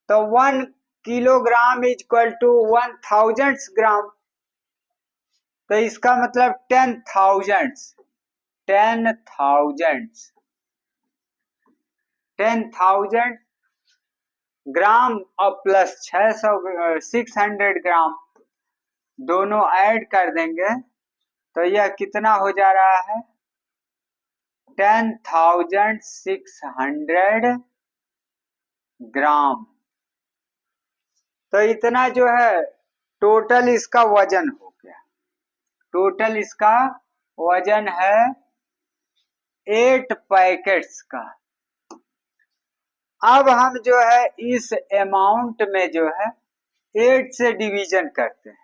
तो 1 kilogram is equal to 1000 gram. तो इसका मतलब 10,000 ग्राम और प्लस 600 ग्राम दोनों ऐड कर देंगे तो यह कितना हो जा रहा है 10,600 ग्राम। तो इतना जो है टोटल इसका वजन हो गया। टोटल इसका वजन है 8 पैकेट्स का। अब हम जो है इस अमाउंट में जो है 8 से डिवीजन करते हैं।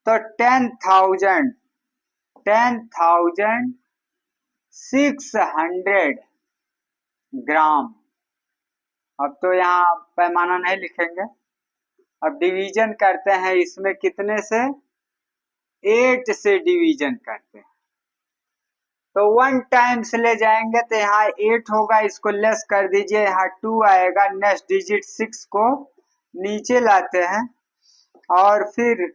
तो 10,600 ग्राम। अब तो यहाँ पैमाना नहीं लिखेंगे, अब डिवीजन करते हैं इसमें कितने से 8 से डिवीजन करते हैं। तो 1 टाइम्स ले जाएंगे तो यहाँ 8 होगा, इसको लेस कर दीजिए, यहाँ 2 आएगा, नेक्स्ट डिजिट 6 को नीचे लाते हैं और फिर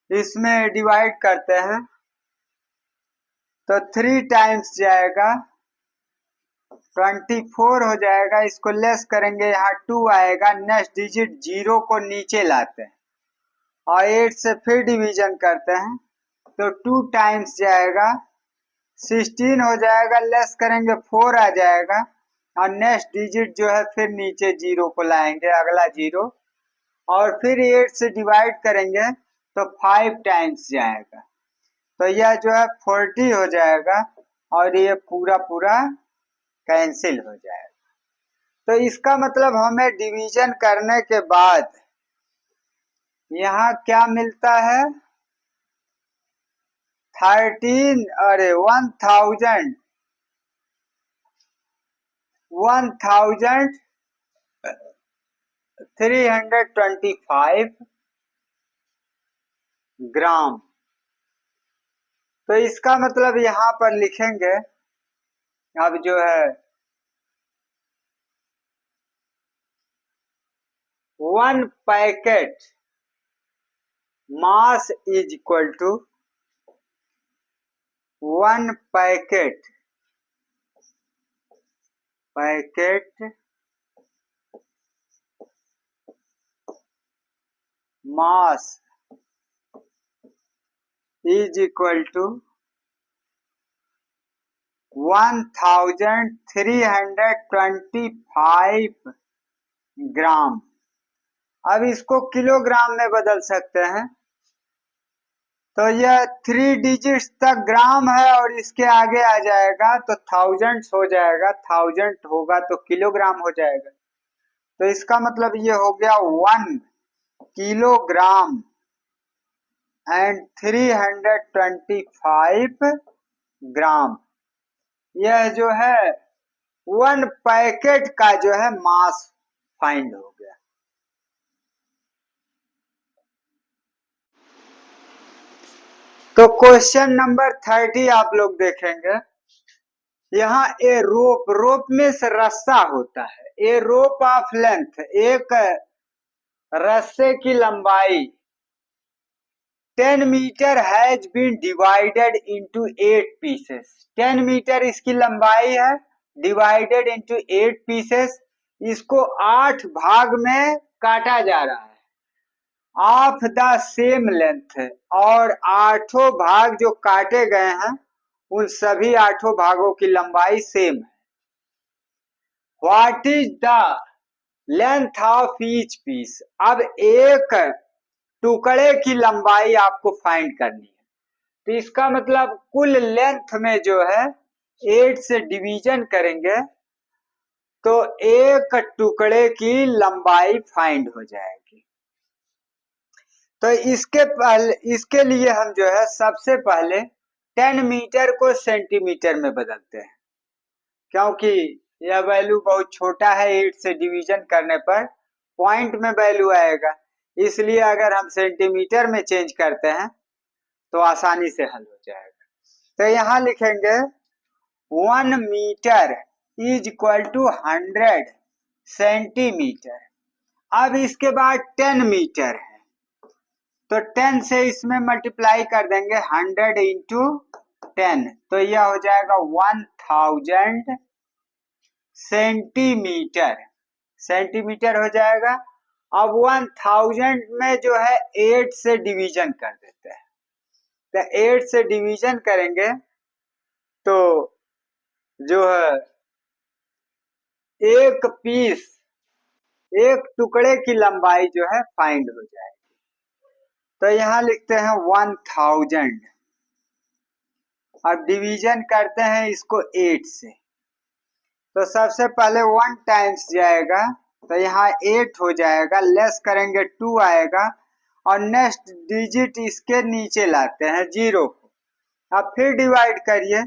इसमें डिवाइड करते हैं। तो 3 टाइम्स जाएगा 24 हो जाएगा, इसको लेस करेंगे, यहाँ 2 आएगा, नेक्स्ट डिजिट 0 को नीचे लाते हैं और 8 से फिर डिवीजन करते हैं। तो 2 टाइम्स जाएगा 16 हो जाएगा, लेस करेंगे 4 आ जाएगा और नेक्स्ट डिजिट जो है फिर नीचे 0 को लाएंगे, अगला 0, और फिर 8 से डिवाइड करेंगे तो 5 टाइम्स जाएगा। तो यह जो है 40 हो जाएगा और ये पूरा पूरा कैंसिल हो जाएगा। तो इसका मतलब हमें डिवीजन करने के बाद यहाँ क्या मिलता है 1325 ग्राम। तो इसका मतलब यहाँ पर लिखेंगे, अब जो है 1 packet mass is equal to 1 packet mass is equal to 1325 gram. अब इसको किलोग्राम में बदल सकते हैं, तो यह 3 डिजिट्स तक ग्राम है और इसके आगे आ जाएगा तो थाउजेंड्स हो जाएगा, 1000 होगा तो किलोग्राम हो जाएगा। तो इसका मतलब ये हो गया 1 किलोग्राम एंड 325 ग्राम। यह जो है 1 पैकेट का जो है मास फाइंड हो गया। तो क्वेश्चन नंबर 30 आप लोग देखेंगे, यहाँ ए रोप में से रस्सा होता है, ए रोप ऑफ लेंथ, एक रस्से की लंबाई 10 metre has been divided into 8 pieces. 10 metre इसकी लंबाई है, डिवाइडेड इनटू 8 पीसेस, इसको 8 भाग में काटा जा रहा है ऑफ द सेम लेंथ, और 8 भाग जो काटे गए हैं उन सभी 8 भागों की लंबाई सेम है। What is the length of each piece. अब एक टुकड़े की लंबाई आपको फाइंड करनी है, तो इसका मतलब कुल लेंथ में जो है 8 से डिवीजन करेंगे तो एक टुकड़े की लंबाई फाइंड हो जाएगी। तो इसके लिए हम जो है सबसे पहले 10 मीटर को सेंटीमीटर में बदलते हैं, क्योंकि यह वैल्यू बहुत छोटा है, 8 से डिवीजन करने पर पॉइंट में वैल्यू आएगा, इसलिए अगर हम सेंटीमीटर में चेंज करते हैं तो आसानी से हल हो जाएगा। तो यहाँ लिखेंगे 1 metre is equal to 100 centimetre. अब इसके बाद 10 मीटर है, तो 10 से इसमें मल्टीप्लाई कर देंगे 100 इंटू 10, तो यह हो जाएगा 1000 सेंटीमीटर हो जाएगा। अब 1000 में जो है 8 से डिवीजन कर देते हैं, तो 8 से डिवीजन करेंगे तो जो है एक पीस, एक टुकड़े की लंबाई जो है फाइंड हो जाएगी। तो यहाँ लिखते हैं 1000, अब डिवीजन करते हैं इसको 8 से, तो सबसे पहले 1 टाइम्स जाएगा तो यहाँ 8 हो जाएगा, लेस करेंगे 2 आएगा, और नेक्स्ट डिजिट इसके नीचे लाते हैं 0 को। अब फिर डिवाइड करिए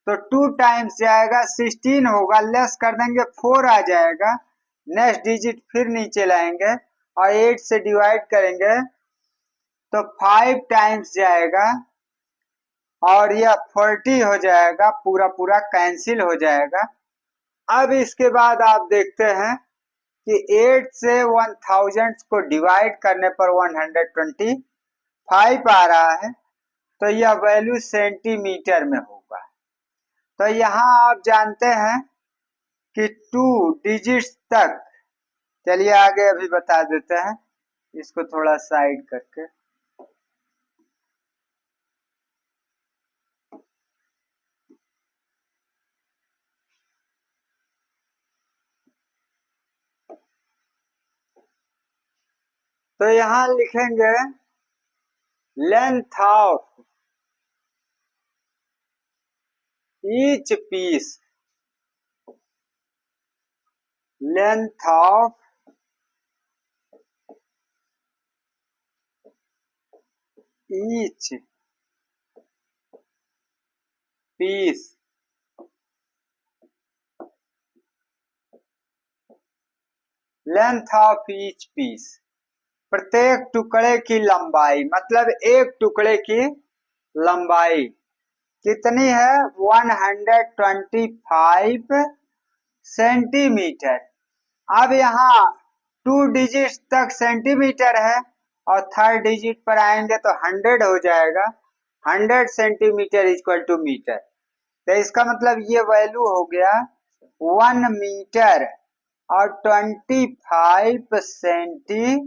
तो 2 टाइम्स जाएगा 16 होगा, लेस कर देंगे 4 आ जाएगा, नेक्स्ट डिजिट फिर नीचे लाएंगे और 8 से डिवाइड करेंगे तो 5 टाइम्स जाएगा और यह 40 हो जाएगा, पूरा पूरा कैंसिल हो जाएगा। अब इसके बाद आप देखते हैं कि 8 से 1000 को डिवाइड करने पर 125 आ रहा है, तो यह वैल्यू सेंटीमीटर में होगा। तो यहाँ आप जानते हैं कि 2 डिजिट्स तक, चलिए आगे अभी बता देते हैं, इसको थोड़ा साइड करके। तो यहाँ लिखेंगे length of each piece, length of each piece length of each piece, प्रत्येक टुकड़े की लंबाई, मतलब एक टुकड़े की लंबाई कितनी है 125 सेंटीमीटर। अब यहाँ 2 डिजिट तक सेंटीमीटर है और थर्ड डिजिट पर आएंगे तो 100 हो जाएगा। 100 सेंटीमीटर इक्वल टू मीटर। तो इसका मतलब ये वैल्यू हो गया 1 मीटर और 25 सेंटीमीटर।